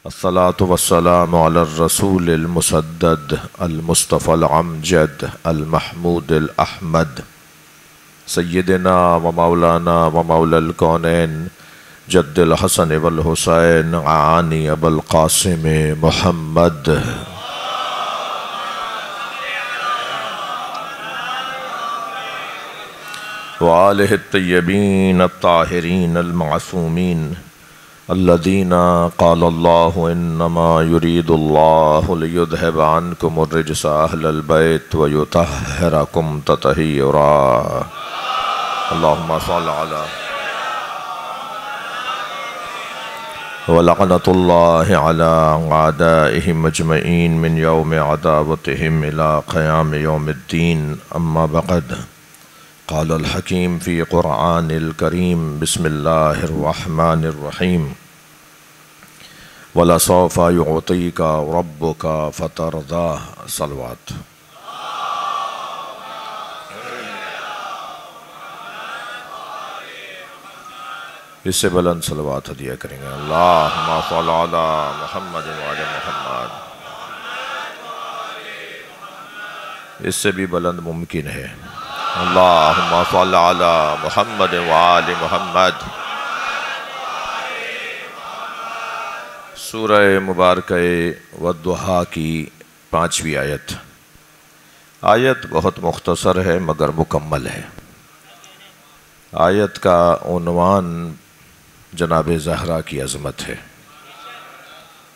الصلاة والسلام على الرسول المسدد المصطفى العمجد المحمود الأحمد سيدنا ومولانا ومولى الكونين جد الحسن والحسين عاني أبا القاسم محمد وآله الطيبين الطاهرين المعصومين الذين قال الله إنما يريد الله ليذهب عنكم الرجس أهل البيت ويطهركم تطهيرا اللهم صل على ولعنة الله على أعدائهم أجمعين من يوم عداوتهم إلى قيام يوم الدين أما بعد قال الحكيم في قرآن الكريم بسم الله الرحمن الرحيم وَلَسَوْفَ يُعْطِيكَ رَبُّكَ فَتَرْضَاهُ صلوات اس سے بلند صلوات ہدیہ کریں گے اللہم صل علی محمد وعلی محمد اس سے بھی بلند ممکن ہے اللہم صل علی محمد وعلی محمد سورہ مبارکہ والضحیٰ کی 5ویں آیت بہت مختصر ہے مگر مکمل ہے۔ آیت کا عنوان جناب زہرا کی عظمت ہے۔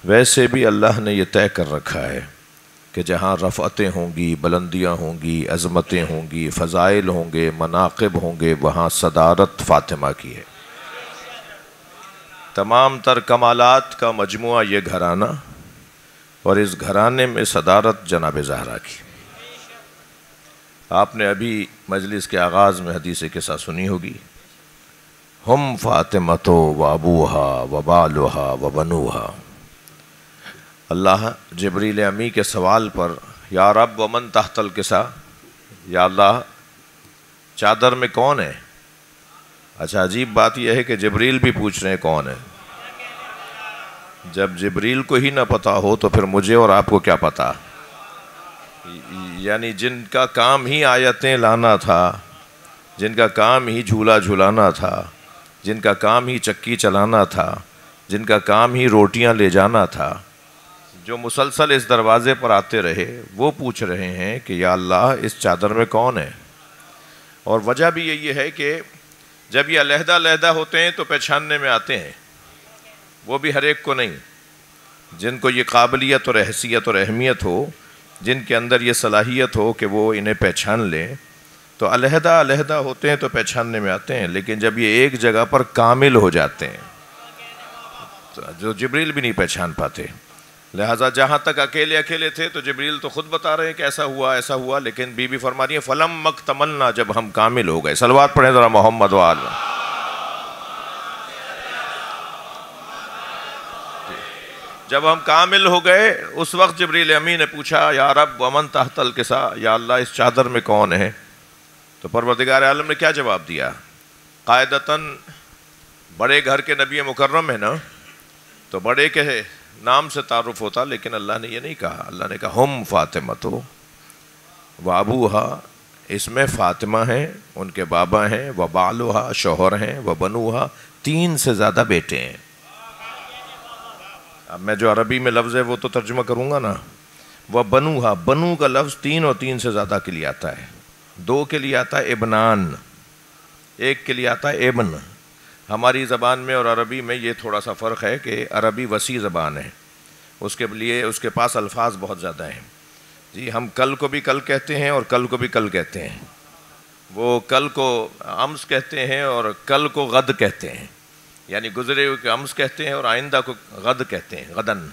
ویسے بھی اللہ نے یہ طے کر رکھا ہے کہ جہاں رفعتیں ہوں گی، بلندیاں ہوں گی، عظمتیں ہوں گی، فضائل ہوں گے، مناقب ہوں گے، وہاں صدارت فاطمہ کی ہے۔ تمام تر کمالات کا مجموعہ یہ گھرانہ اور اس گھرانے میں صدارت جناب زہرا کی۔ آپ نے ابھی مجلس کے آغاز میں حدیث قصہ سنی ہوگی، ہم فاطمۃ و ابوہا و بالہا و بنوہا۔ اللہ جبریل امی کے سوال پر یا رب ومن تحت الکسا، یا اللہ چادر میں کون ہے؟ اچھا عجیب بات یہ ہے کہ جبریل بھی پوچھ رہے ہیں کون ہے۔ جب جبریل کو ہی نہ پتا ہو تو پھر مجھے اور آپ کو کیا پتا؟ یعنی جن کا کام ہی آیتیں لانا تھا، جن کا کام ہی جھولا جھولانا تھا، جن کا کام ہی چکی چلانا تھا، جن کا کام ہی روٹیاں لے جانا تھا، جو مسلسل اس دروازے پر آتے رہے، وہ پوچھ رہے ہیں کہ یا اللہ اس چادر میں کون ہے؟ اور وجہ بھی یہی ہے کہ جب یہ علیحدہ علیحدہ ہوتے ہیں تو پہچاننے میں آتے ہیں، وہ بھی ہر ایک کو نہیں۔ جن کو یہ قابلیت اور حیثیت اور اہمیت ہو، جن کے اندر یہ صلاحیت ہو کہ وہ انہیں پہچان لیں، تو علیحدہ علیحدہ ہوتے ہیں تو پہچاننے میں آتے ہیں، لیکن جب یہ ایک جگہ پر کامل ہو جاتے ہیں تو جو جبریل بھی نہیں پہچان پاتے۔ لہٰذا جہاں تک اکیلے اکیلے تھے تو جبریل تو خود بتا رہے ہیں کہ ایسا ہوا، لیکن بی بی فرما رہی ہیں فلم مکتملنا، جب ہم کامل ہو گئے۔ صلوات پڑھیں ذرا محمد وآل۔ جب ہم کامل ہو گئے اس وقت جبریل امی نے پوچھا یا رب ومن تحت الکسا، یا اللہ اس چادر میں کون ہے؟ تو پروردگار عالم نے کیا جواب دیا؟ قاعدتاً بڑے گھر کے نبی مکرم ہے نا، تو بڑے کے نام سے تعارف ہوتا، لیکن اللہ نے یہ نہیں کہا۔ اللہ نے کہا ہم فاطمۃ و ابوہا، اس میں فاطمہ ہیں، ان کے بابا ہیں، و بالہا شوہر ہیں، و بنوہا 3 سے زیادہ بیٹے ہیں۔ اب میں جو عربی میں لفظ ہے وہ تو ترجمہ کروں گا نا۔ وہ بنوہا، بنو کا لفظ 3 اور 3 سے زیادہ کے لیے آتا ہے۔ 2 کے لیے آتا ہے ابنان، 1 کے لیے آتا ہے ابن۔ ہماری زبان میں اور عربی میں یہ تھوڑا سا فرق ہے کہ عربی وسیع زبان ہے، اس کے لیے اس کے پاس الفاظ بہت زیادہ ہیں۔ جی ہم کل کو بھی کل کہتے ہیں اور کل کو بھی کل کہتے ہیں، وہ کل کو امس کہتے ہیں اور کل کو غد کہتے ہیں، یعنی گزرے ہوئے کو امس کہتے ہیں اور آئندہ کو غد کہتے ہیں، غدن۔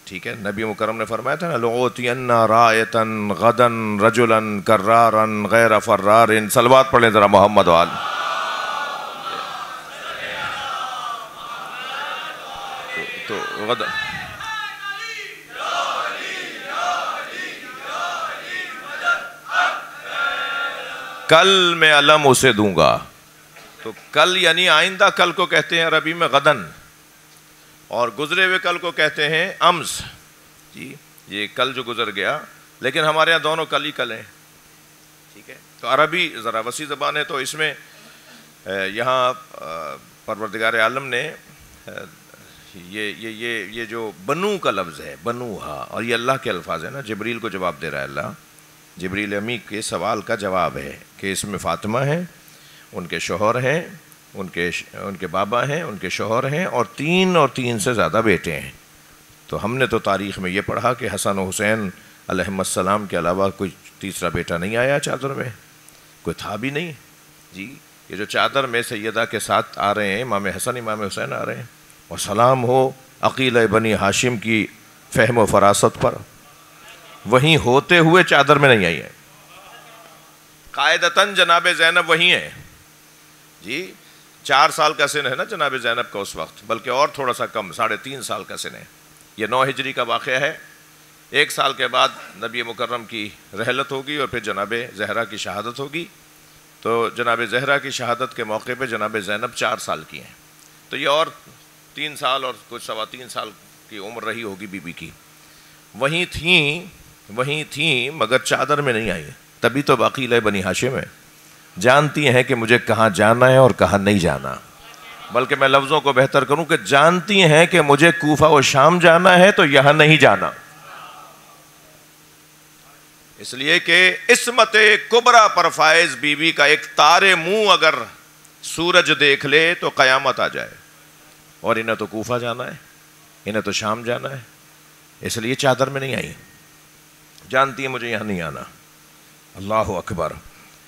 ٹھیک ہے، نبی مکرم نے فرمایا تھا نا لَأُعْطِيَنَّ رَائِتًا غَدًا رَجُلًا كَرَّارًا غَيْرَ فَرَّارٍ۔ صلوات پڑھیں ذرا محمد وآل۔ تو غد کل میں علم اسے دوں گا، تو کل یعنی آئندہ کل کو کہتے ہیں عربی میں غدن، اور گزرے ہوئے کل کو کہتے ہیں امس. جی یہ کل جو گزر گیا، لیکن ہمارے یہاں دونوں کل ہی کل ہیں. ٹھیک ہے، تو عربی ذرا وسیع زبان ہے، تو اس میں یہاں پروردگار عالم نے یہ جو بنو کا لفظ ہے، بنو ہا، اور یہ اللہ کے الفاظ ہیں نا. جبریل کو جواب دے رہا ہے اللہ، جبریل امی کے سوال کا جواب ہے کہ اس میں فاطمہ ہیں، ان کے شوہر ہیں، ان کے بابا ہیں، ان کے شوہر ہیں، اور تین سے زیادہ بیٹے ہیں. تو ہم نے تو تاریخ میں یہ پڑھا کہ حسن و حسین علیہم السلام کے علاوہ کوئی تیسرا بیٹا نہیں آیا چادر میں، کوئی تھا بھی نہیں. جی یہ جو چادر میں سیدہ کے ساتھ آ رہے ہیں، امام حسن امام حسین آ رہے ہیں، اور سلام ہو عقیل بنی ہاشم کی فہم و فراست پر، وہیں ہوتے ہوئے چادر میں نہیں آئی ہیں. قاعدتاً جناب زینب وہیں ہیں. جی 4 سال کا سن ہے نا جناب زینب کا اس وقت، بلکہ اور تھوڑا سا کم، 3.5 سال کا سن ہے. یہ 9 ہجری کا واقعہ ہے. 1 سال کے بعد نبی مکرم کی رحلت ہوگی اور پھر جناب زہرا کی شہادت ہوگی. تو جناب زہرا کی شہادت کے موقع پہ جناب زینب 4 سال کی ہیں. تو یہ اور 3 سال اور کچھ 3.25 سال کی عمر رہی ہوگی بی بی کی. وہیں تھیں مگر چادر میں نہیں آئی. تبھی تو عقیلہ بنی ہاشم ہے، جانتی ہیں کہ مجھے کہاں جانا ہے اور کہاں نہیں جانا. بلکہ میں لفظوں کو بہتر کروں کہ جانتی ہیں کہ مجھے کوفہ و شام جانا ہے تو یہاں نہیں جانا. اس لیے کہ عصمت کبریٰ پر فائز بی بی کا ایک تارے منہ اگر سورج دیکھ لے تو قیامت آ جائے. اور انہیں تو کوفہ جانا ہے، انہیں تو شام جانا ہے، اس لیے چادر میں نہیں آئی. جانتی ہیں مجھے یہاں نہیں آنا. اللہ اکبر.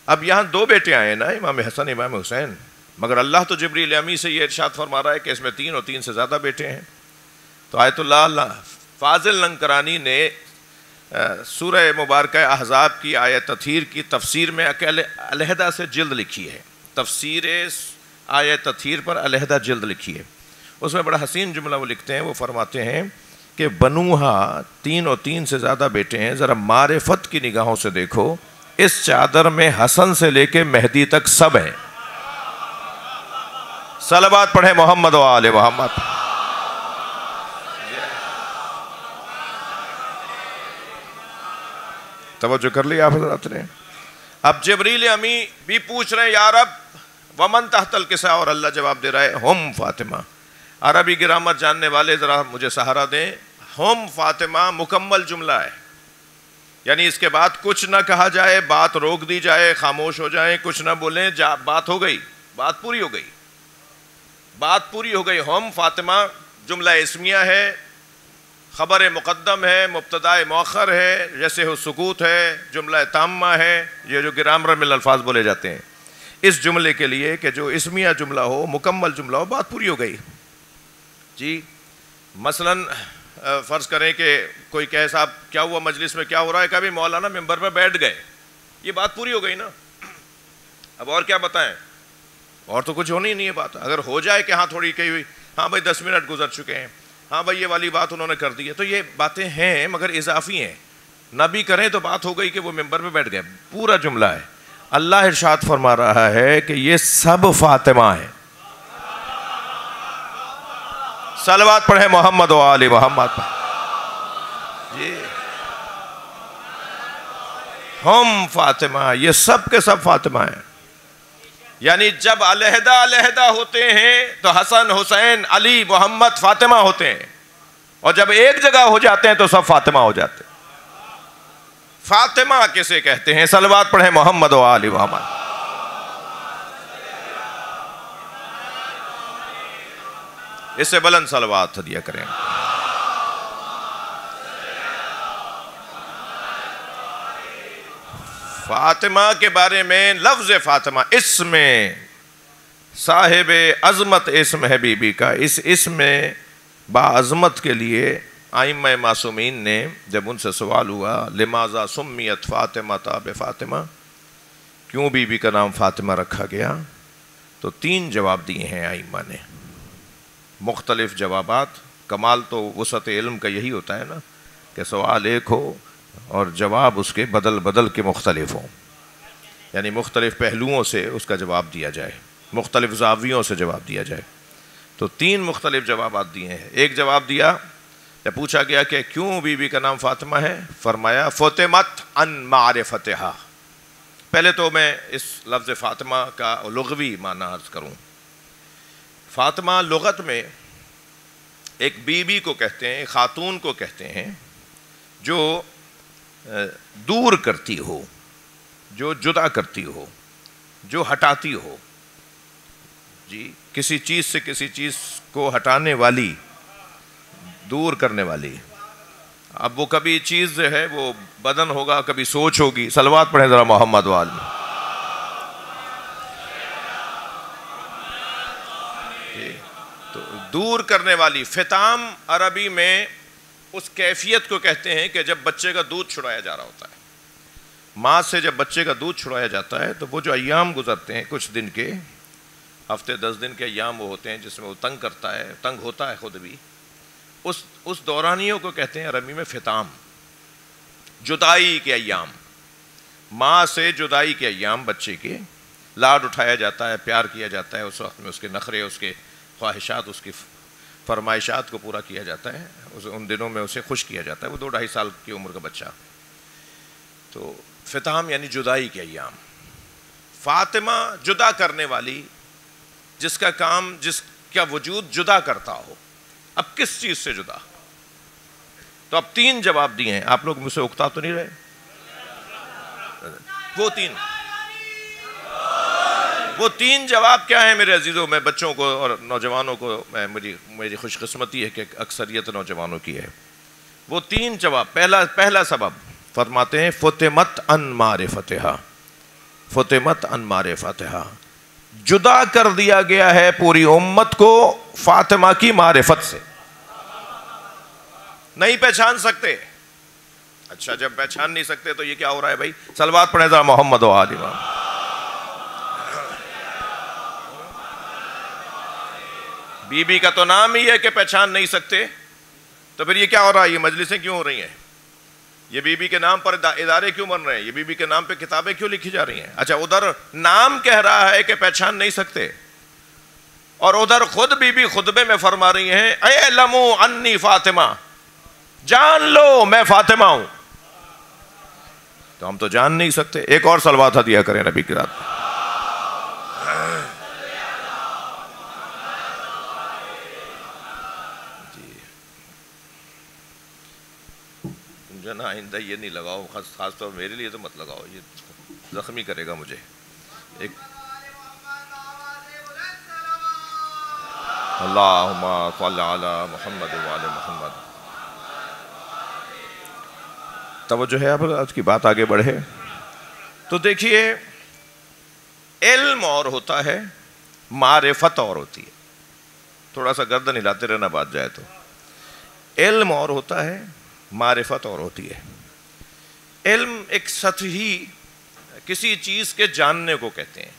اب یہاں 2 بیٹے آئے نا، امام حسن امام حسین، مگر اللہ تو جبریل امی سے یہ ارشاد فرما رہا ہے کہ اس میں 3 اور 3 سے زیادہ بیٹے ہیں. تو آیت اللہ فاضل لنکرانی نے سورہ مبارکہ احزاب کی آیت تطہیر کی تفسیر میں علیحدہ سے جلد لکھی ہے. تفسیر آیت تطہیر پر علیحدہ جلد لکھی ہے. اس میں بڑا حسین جملہ وہ لکھتے ہیں، وہ فرماتے ہیں کہ بنوہا 3 اور 3 سے زیادہ بیٹے ہیں. ذرا معرفت کی نگاہوں سے دیکھو، اس چادر میں حسن سے لے کے مہدی تک سب ہیں. صلوات پڑھیں محمد و آل محمد. توجہ کر لی آپ حضرات نے. اب جبریل امی بھی پوچھ رہے ہیں یا رب ومن تحت الکساء، اور اللہ جواب دے رہا ہے ہم فاطمہ. عربی گرامر جاننے والے ذرا مجھے سہارا دیں. ہم فاطمہ مکمل جملہ ہے، یعنی اس کے بعد کچھ نہ کہا جائے، بات روک دی جائے، خاموش ہو جائیں، کچھ نہ بولیں، بات ہو گئی، بات پوری ہو گئی، بات پوری ہو گئی. ہم فاطمہ جملہ اسمیہ ہے، خبر مقدم ہے، مبتدا مؤخر ہے، جیسے ہو سکوت ہے، جملہ تامہ ہے. یہ جو گرامر میں الفاظ بولے جاتے ہیں اس جملے کے لیے کہ جو اسمیہ جملہ ہو، مکمل جملہ ہو، بات پوری ہو گئی. جی مثلا فرض کریں کہ کوئی کہے صاحب کیا ہوا مجلس میں، کیا ہو رہا ہے، کبھی مولانا ممبر پہ بیٹھ گئے، یہ بات پوری ہو گئی نا. اب اور کیا بتائیں، اور تو کچھ ہونی ہی نہیں ہے بات. اگر ہو جائے کہ ہاں تھوڑی کہی ہوئی، ہاں بھائی 10 منٹ گزر چکے ہیں، ہاں بھائی یہ والی بات انہوں نے کر دی ہے، تو یہ باتیں ہیں مگر اضافی ہیں. نہ بھی کریں تو بات ہو گئی کہ وہ ممبر پہ بیٹھ گئے. پورا جملہ ہے. اللہ ارشاد فرما رہا ہے کہ یہ سب فاطمہ ہیں. صلوات پڑھیں محمد و آل محمد. جی ہم فاطمہ، یہ سب کے سب فاطمہ ہیں. یعنی جب علیحدہ علیحدہ ہوتے ہیں تو حسن حسین علی محمد فاطمہ ہوتے ہیں، اور جب ایک جگہ ہو جاتے ہیں تو سب فاطمہ ہو جاتے ہیں. فاطمہ کسے کہتے ہیں؟ صلوات پڑھیں محمد و آل محمد. اس سے بلند صلوات ہدیہ کریں. فاطمہ کے بارے میں لفظ فاطمہ اسم صاحب عظمت اسم ہے بی بی کا. اس اسم باعظمت کے لیے ائمہ معصومین نے جب ان سے سوال ہوا لماذا سمیت فاطمہ بفاطمہ، کیوں بی بی کا نام فاطمہ رکھا گیا، تو 3 جواب دیے ہیں ائمہ نے. مختلف جوابات. کمال تو وسعت علم کا یہی ہوتا ہے نا کہ سوال ایک ہو اور جواب اس کے بدل بدل کے مختلف ہوں، یعنی مختلف پہلوؤں سے اس کا جواب دیا جائے، مختلف زاویوں سے جواب دیا جائے. تو تو 3 مختلف جوابات دیے ہیں. ایک جواب دیا جب پوچھا گیا کہ کیوں بی بی کا نام فاطمہ ہے، فرمایا فطمت عن معرفتہا. پہلے تو میں اس لفظ فاطمہ کا لغوی معنی عرض کروں. فاطمہ لغت میں ایک بی بی کو کہتے ہیں، خاتون کو کہتے ہیں جو دور کرتی ہو، جو جدا کرتی ہو، جو ہٹاتی ہو. جی، کسی چیز سے کسی چیز کو ہٹانے والی، دور کرنے والی. اب وہ کبھی چیز ہے وہ بدن ہوگا، کبھی سوچ ہوگی. صلوات پڑھیں ذرا محمد وآل میں. تو دور کرنے والی. فطام عربی میں اس کیفیت کو کہتے ہیں کہ جب بچے کا دودھ چھڑایا جا رہا ہوتا ہے. ماں سے جب بچے کا دودھ چھڑایا جاتا ہے تو وہ جو ایام گزرتے ہیں کچھ دن کے، ہفتے 10 دن کے ایام وہ ہوتے ہیں جس میں وہ تنگ کرتا ہے، تنگ ہوتا ہے خود بھی، اس دورانیوں کو کہتے ہیں عربی میں فطام. جدائی کے ایام، ماں سے جدائی کے ایام، بچے کے لاڈ اٹھایا جاتا ہے، پیار کیا جاتا ہے. اس وقت میں اس کے نخرے، اس کے خواہشات، اس کی فرمائشات کو پورا کیا جاتا ہے. ان دنوں میں اسے خوش کیا جاتا ہے. وہ 2-2.5 سال کی عمر کا بچہ. تو فطام یعنی جدائی کے ایام. فاطمہ جدا کرنے والی، جس کا کام، جس کا وجود جدا کرتا ہو. اب کس چیز سے جدا؟ تو اب 3 جواب دیے ہیں. آپ لوگ مجھ سے اکتا تو نہیں رہے؟ وہ تین جواب کیا ہیں میرے عزیزوں؟ میں بچوں کو اور نوجوانوں کو، میری خوش قسمتی ہے کہ اکثریت نوجوانوں کی ہے. وہ 3 جواب. پہلا سبب فرماتے ہیں فطمت عن معرفتہا. فطمت عن معرفتہا، جدا کر دیا گیا ہے پوری امت کو فاطمہ کی معرفت سے. نہیں پہچان سکتے. اچھا، جب پہچان نہیں سکتے تو یہ کیا ہو رہا ہے بھائی؟ صلوات پڑھیں ذرا محمد و آل محمد. بی بی کا تو نام ہی ہے کہ پہچان نہیں سکتے، تو پھر یہ کیا ہو رہا ہے؟ یہ مجلسیں کیوں ہو رہی ہیں؟ یہ بی بی کے نام پر ادارے کیوں بن رہے ہیں؟ یہ بی بی کے نام پہ کتابیں کیوں لکھی جا رہی ہیں؟ اچھا، ادھر نام کہہ رہا ہے کہ پہچان نہیں سکتے، اور ادھر خود بی بی خطبے میں فرما رہی ہیں اعلموا انی فاطمہ، جان لو میں فاطمہ ہوں. تو ہم تو جان نہیں سکتے. ایک اور صلوات دیا کریں نبی کی ذات. جو نا آئندہ یہ نہیں لگاؤ، خاص طور میرے لیے تو مت لگاؤ، یہ زخمی کرے گا مجھے. ایک اللہم صل علی محمد وعلی محمد. توجہ ہے. اب آج کی بات آگے بڑھے تو دیکھیے، علم اور ہوتا ہے، معرفت اور ہوتی ہے. تھوڑا سا گردن ہلاتے رہنا بات جائے تو. علم اور ہوتا ہے، معرفت اور ہوتی ہے. علم ایک سطحی کسی چیز کے جاننے کو کہتے ہیں.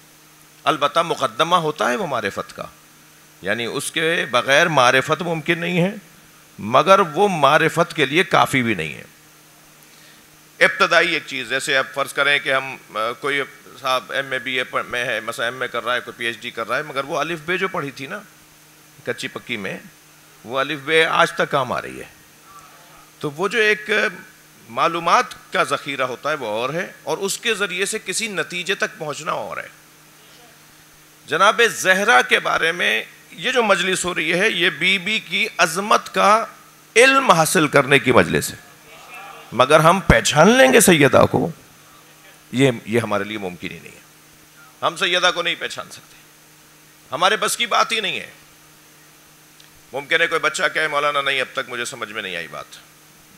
البتہ مقدمہ ہوتا ہے وہ معرفت کا، یعنی اس کے بغیر معرفت ممکن نہیں ہے، مگر وہ معرفت کے لیے کافی بھی نہیں ہے. ابتدائی ایک چیز، جیسے اب فرض کریں کہ ہم کوئی صاحب ایم اے بی اے میں ہے، مثلا ایم اے کر رہا ہے، کوئی پی ایچ ڈی کر رہا ہے، مگر وہ الف بے جو پڑھی تھی نا کچی پکی میں، وہ الف بے آج تک کام آ رہی ہے. تو وہ جو ایک معلومات کا ذخیرہ ہوتا ہے وہ اور ہے، اور اس کے ذریعے سے کسی نتیجے تک پہنچنا اور ہے. جناب زہرا کے بارے میں یہ جو مجلس ہو رہی ہے، یہ بی بی کی عظمت کا علم حاصل کرنے کی مجلس ہے، مگر ہم پہچان لیں گے سیدہ کو، یہ ہمارے لیے ممکن ہی نہیں ہے. ہم سیدہ کو نہیں پہچان سکتے، ہمارے بس کی بات ہی نہیں ہے. ممکن ہے کوئی بچہ کہے مولانا نہیں اب تک مجھے سمجھ میں نہیں آئی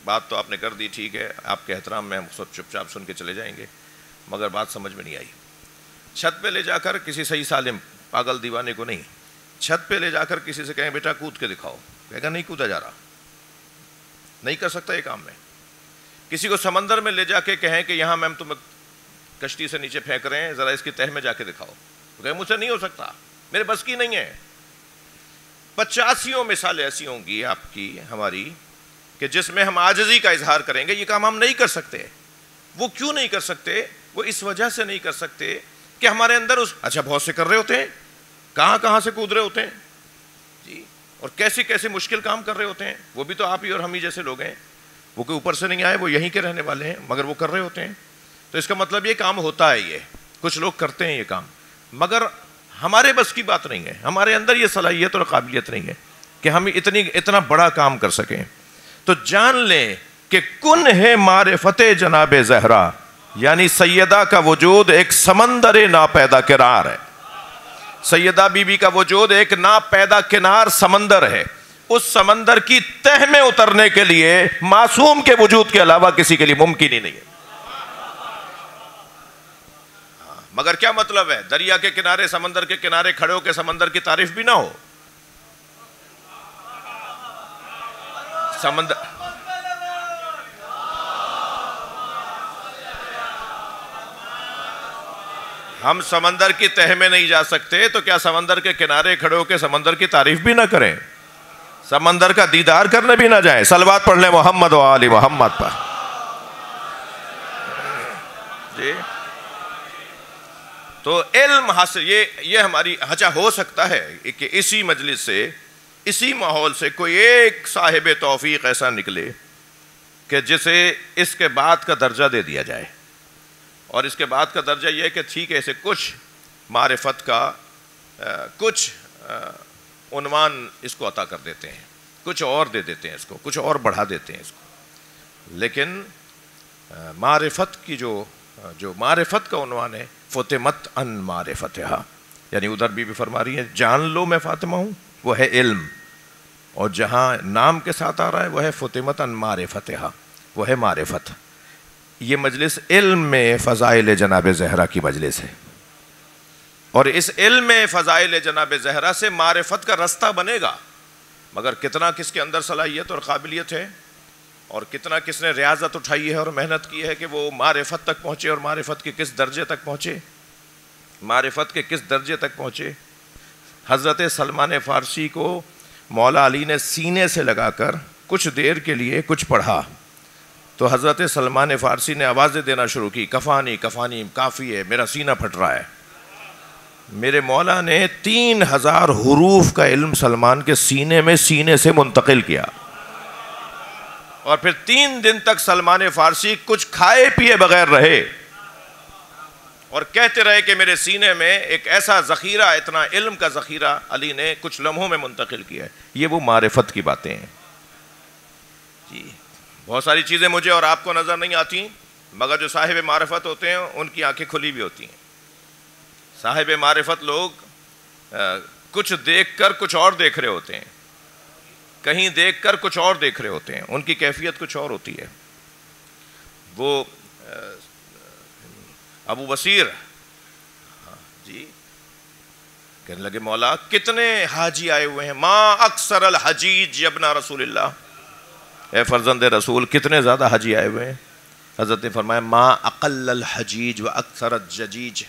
بات تو آپ نے کر دی، ٹھیک ہے، آپ کے احترام میں ہم سب چپ چاپ سن کے چلے جائیں گے، مگر بات سمجھ میں نہیں آئی. چھت پہ لے جا کر کسی صحیح سالم پاگل دیوانے کو نہیں، چھت پہ لے جا کر کسی سے کہیں بیٹا کود کے دکھاؤ، کہے گا نہیں کودا جا رہا، نہیں کر سکتا یہ کام میں. کسی کو سمندر میں لے جا کے کہیں کہ یہاں میں تمہیں کشتی سے نیچے پھینک رہے ہیں، ذرا اس کی تہ میں جا کے دکھاؤ، کہ مجھ سے نہیں ہو سکتا، میرے بس کی نہیں ہے. 85 مثالیں ایسی ہوں گی آپ کی ہماری کہ جس میں ہم عاجزی کا اظہار کریں گے. یہ کام ہم نہیں کر سکتے. وہ کیوں نہیں کر سکتے؟ وہ اس وجہ سے نہیں کر سکتے کہ ہمارے اندر اچھا بہت سے کر رہے ہوتے ہیں، کہاں سے کود رہے ہوتے ہیں جی. اور کیسے کیسے مشکل کام کر رہے ہوتے ہیں. وہ بھی تو آپ ہی اور ہم ہی جیسے لوگ ہیں, وہ کوئی اوپر سے نہیں آئے, وہ یہیں کے رہنے والے ہیں, مگر وہ کر رہے ہوتے ہیں. تو اس کا مطلب یہ کام ہوتا ہے, یہ کچھ لوگ کرتے ہیں یہ کام, مگر ہمارے بس کی بات نہیں ہے, ہمارے اندر یہ صلاحیت اور قابلیت نہیں ہے کہ ہم اتنا بڑا کام کر سکیں. تو جان لیں کہ کن ہے معرفت جناب زہرا, یعنی سیدہ کا وجود ایک سمندر ناپیدا کنار ہے. سیدہ بی بی کا وجود ایک ناپیدا کنار سمندر ہے. اس سمندر کی تہ میں اترنے کے لیے معصوم کے وجود کے علاوہ کسی کے لیے ممکن ہی نہیں ہے. مگر کیا مطلب ہے دریا کے کنارے, سمندر کے کنارے کھڑے ہو کے سمندر کی تعریف بھی نہ ہو؟ سمندر ہم سمندر کی تہ میں نہیں جا سکتے تو کیا سمندر کے کنارے کھڑے ہو کے سمندر کی تعریف بھی نہ کریں, سمندر کا دیدار کرنے بھی نہ جائیں؟ صلوات پڑھ لیں محمد و آل محمد پر. جی تو علم حاصل, یہ ہماری اچھا ہو سکتا ہے کہ اسی مجلس سے, اسی ماحول سے کوئی ایک صاحب توفیق ایسا نکلے کہ جسے اس کے بعد کا درجہ دے دیا جائے, اور اس کے بعد کا درجہ یہ ہے کہ ٹھیک ہے اسے کچھ معرفت کا کچھ عنوان اس کو عطا کر دیتے ہیں, کچھ اور دے دیتے ہیں اس کو, کچھ اور بڑھا دیتے ہیں اس کو, لیکن معرفت کی جو معرفت کا عنوان ہے فتمت ان معرفتہا, یعنی ادھر بھی فرما رہی ہے جان لو میں فاطمہ ہوں, وہ ہے علم, اور جہاں نام کے ساتھ آ رہا ہے وہ ہے فتمت ان معرفتہا, وہ ہے معرفت. یہ مجلس علم میں فضائل جناب زہرا کی مجلس ہے, اور اس علم میں فضائل جناب زہرا سے معرفت کا رستہ بنے گا, مگر کتنا کس کے اندر صلاحیت اور قابلیت ہے, اور کتنا کس نے ریاضت اٹھائی ہے اور محنت کی ہے کہ وہ معرفت تک پہنچے, اور معرفت کے کس درجے تک پہنچے, معرفت کے کس درجے تک پہنچے. حضرت سلمان فارسی کو مولا علی نے سینے سے لگا کر کچھ دیر کے لیے کچھ پڑھا, تو حضرت سلمان فارسی نے آوازیں دینا شروع کی, کفانی کفانی, کافی ہے, میرا سینہ پھٹ رہا ہے. میرے مولا نے 3000 حروف کا علم سلمان کے سینے سے منتقل کیا, اور پھر 3 دن تک سلمان فارسی کچھ کھائے پیے بغیر رہے, اور کہتے رہے کہ میرے سینے میں ایک ایسا ذخیرہ, اتنا علم کا ذخیرہ علی نے کچھ لمحوں میں منتقل کیا ہے. یہ وہ معرفت کی باتیں ہیں. جی بہت ساری چیزیں مجھے اور آپ کو نظر نہیں آتی, مگر جو صاحب معرفت ہوتے ہیں ان کی آنکھیں کھلی بھی ہوتی ہیں. صاحب معرفت لوگ کچھ دیکھ کر کچھ اور دیکھ رہے ہوتے ہیں, کہیں دیکھ کر کچھ اور دیکھ رہے ہوتے ہیں, ان کی کیفیت کچھ اور ہوتی ہے. وہ ابو بصیر جی کہنے لگے مولا کتنے حاجی آئے ہوئے ہیں, ما اکثر الحجیج ابن رسول اللہ, اے فرزند رسول کتنے زیادہ حاجی آئے ہوئے ہیں. حضرت نے فرمایا ما اقل الحجیج و اکثر الججیج,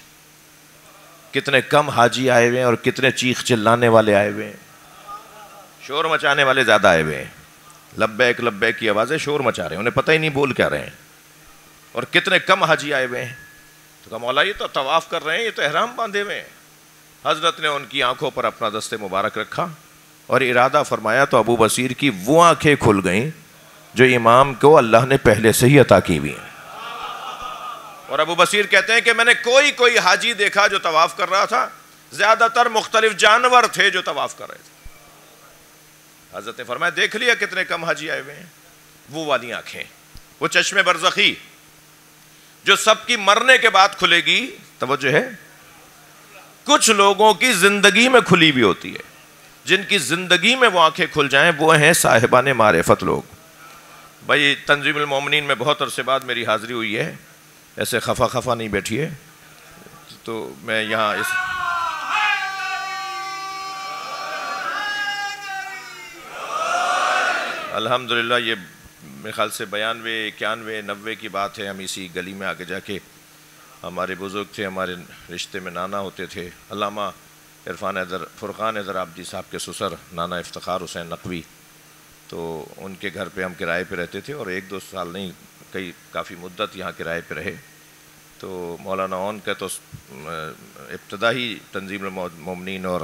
کتنے کم حاجی آئے ہوئے ہیں اور کتنے چیخ چلانے والے آئے ہوئے ہیں, شور مچانے والے زیادہ آئے ہوئے ہیں. لبیک لبیک کی آوازیں شور مچا رہے ہیں, انہیں پتہ ہی نہیں بول کیا رہے ہیں, اور کتنے کم حاجی آئے ہوئے ہیں. تو کہا مولا یہ تو طواف کر رہے ہیں, یہ تو احرام باندھے ہوئے ہیں. حضرت نے ان کی آنکھوں پر اپنا دست مبارک رکھا اور ارادہ فرمایا, تو ابو بصیر کی وہ آنکھیں کھل گئیں جو امام کو اللہ نے پہلے سے ہی عطا کی ہوئی ہیں. اور ابو بصیر کہتے ہیں کہ میں نے کوئی حاجی دیکھا جو طواف کر رہا تھا, زیادہ تر مختلف جانور تھے جو طواف کر رہے تھے. حضرت نے فرمایا دیکھ لیا کتنے کم حاجی آئے ہوئے ہیں. وہ والی آنکھیں, وہ چشم برزخی جو سب کی مرنے کے بعد کھلے گی, توجہ ہے, کچھ لوگوں کی زندگی میں کھلی بھی ہوتی ہے. جن کی زندگی میں وہ آنکھیں کھل جائیں وہ ہیں صاحبان معرفت لوگ. بھائی تنظیم المومنین میں بہت عرصے بعد میری حاضری ہوئی ہے, ایسے خفا نہیں بیٹھیے, تو میں یہاں اس الحمدللہ یہ میرے خیال سے 92, 91, 90 کی بات ہے. ہم اسی گلی میں آگے جا کے, ہمارے بزرگ تھے, ہمارے رشتے میں نانا ہوتے تھے, علامہ فرقان حیدر عابدی صاحب کے سسر نانا افتخار حسین نقوی, تو ان کے گھر پہ ہم کرائے پہ رہتے تھے, اور 1-2 سال نہیں کافی مدت یہاں کرائے پہ رہے. تو مولانا اون کا تو ابتدائی تنظیم المومنین اور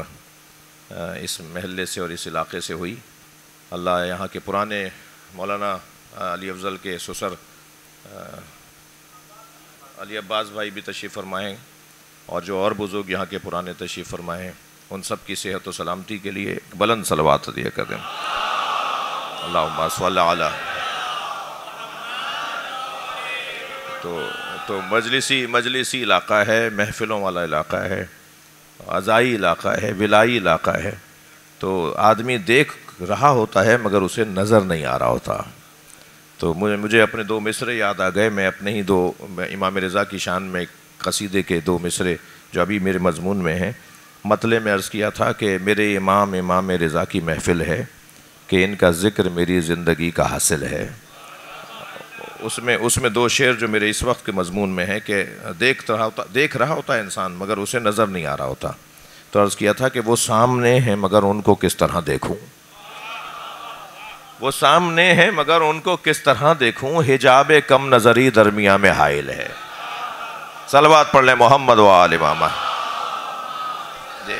اس محلے سے اور اس علاقے سے ہوئی۔ اللہ یہاں کے پرانے مولانا علی افضل کے سسر علی عباس بھائی بھی تشریف فرمائیں، اور جو اور بزرگ یہاں کے پرانے تشریف فرمائیں، ان سب کی صحت و سلامتی کے لیے بلند صلوات دیا کریں۔ اللہم صلی علی۔ تو مجلسی علاقہ ہے، محفلوں والا علاقہ ہے، عزائی علاقہ ہے، ولائی علاقہ ہے، تو آدمی دیکھ رہا ہوتا ہے مگر اسے نظر نہیں آ رہا ہوتا۔ تو مجھے اپنے 2 مصرے یاد آ گئے۔ میں اپنے ہی امام رضا کی شان میں قصیدے کے 2 مصرے جو ابھی میرے مضمون میں ہیں، مطلع میں عرض کیا تھا کہ میرے امام رضا کی محفل ہے کہ ان کا ذکر میری زندگی کا حاصل ہے۔ اس میں 2 شعر جو میرے اس وقت کے مضمون میں ہیں کہ دیکھ رہا ہوتا ہے انسان مگر اسے نظر نہیں آ رہا ہوتا۔ تو عرض کیا تھا کہ وہ سامنے ہیں مگر ان کو کس طرح دیکھوں، وہ سامنے ہیں مگر ان کو کس طرح دیکھوں، حجاب کم نظری درمیان میں حائل ہے۔ صلوات پڑھ لیں محمد و آل محمد۔ جی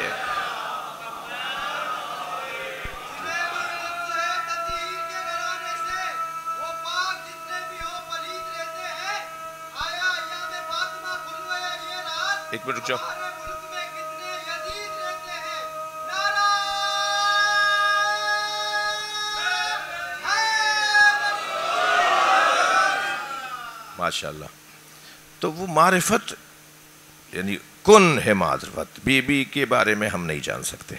ایک منٹ رک جاؤ۔ ماشاءاللہ۔ تو وہ معرفت یعنی کن ہے معرفت۔ بی بی کے بارے میں ہم نہیں جان سکتے،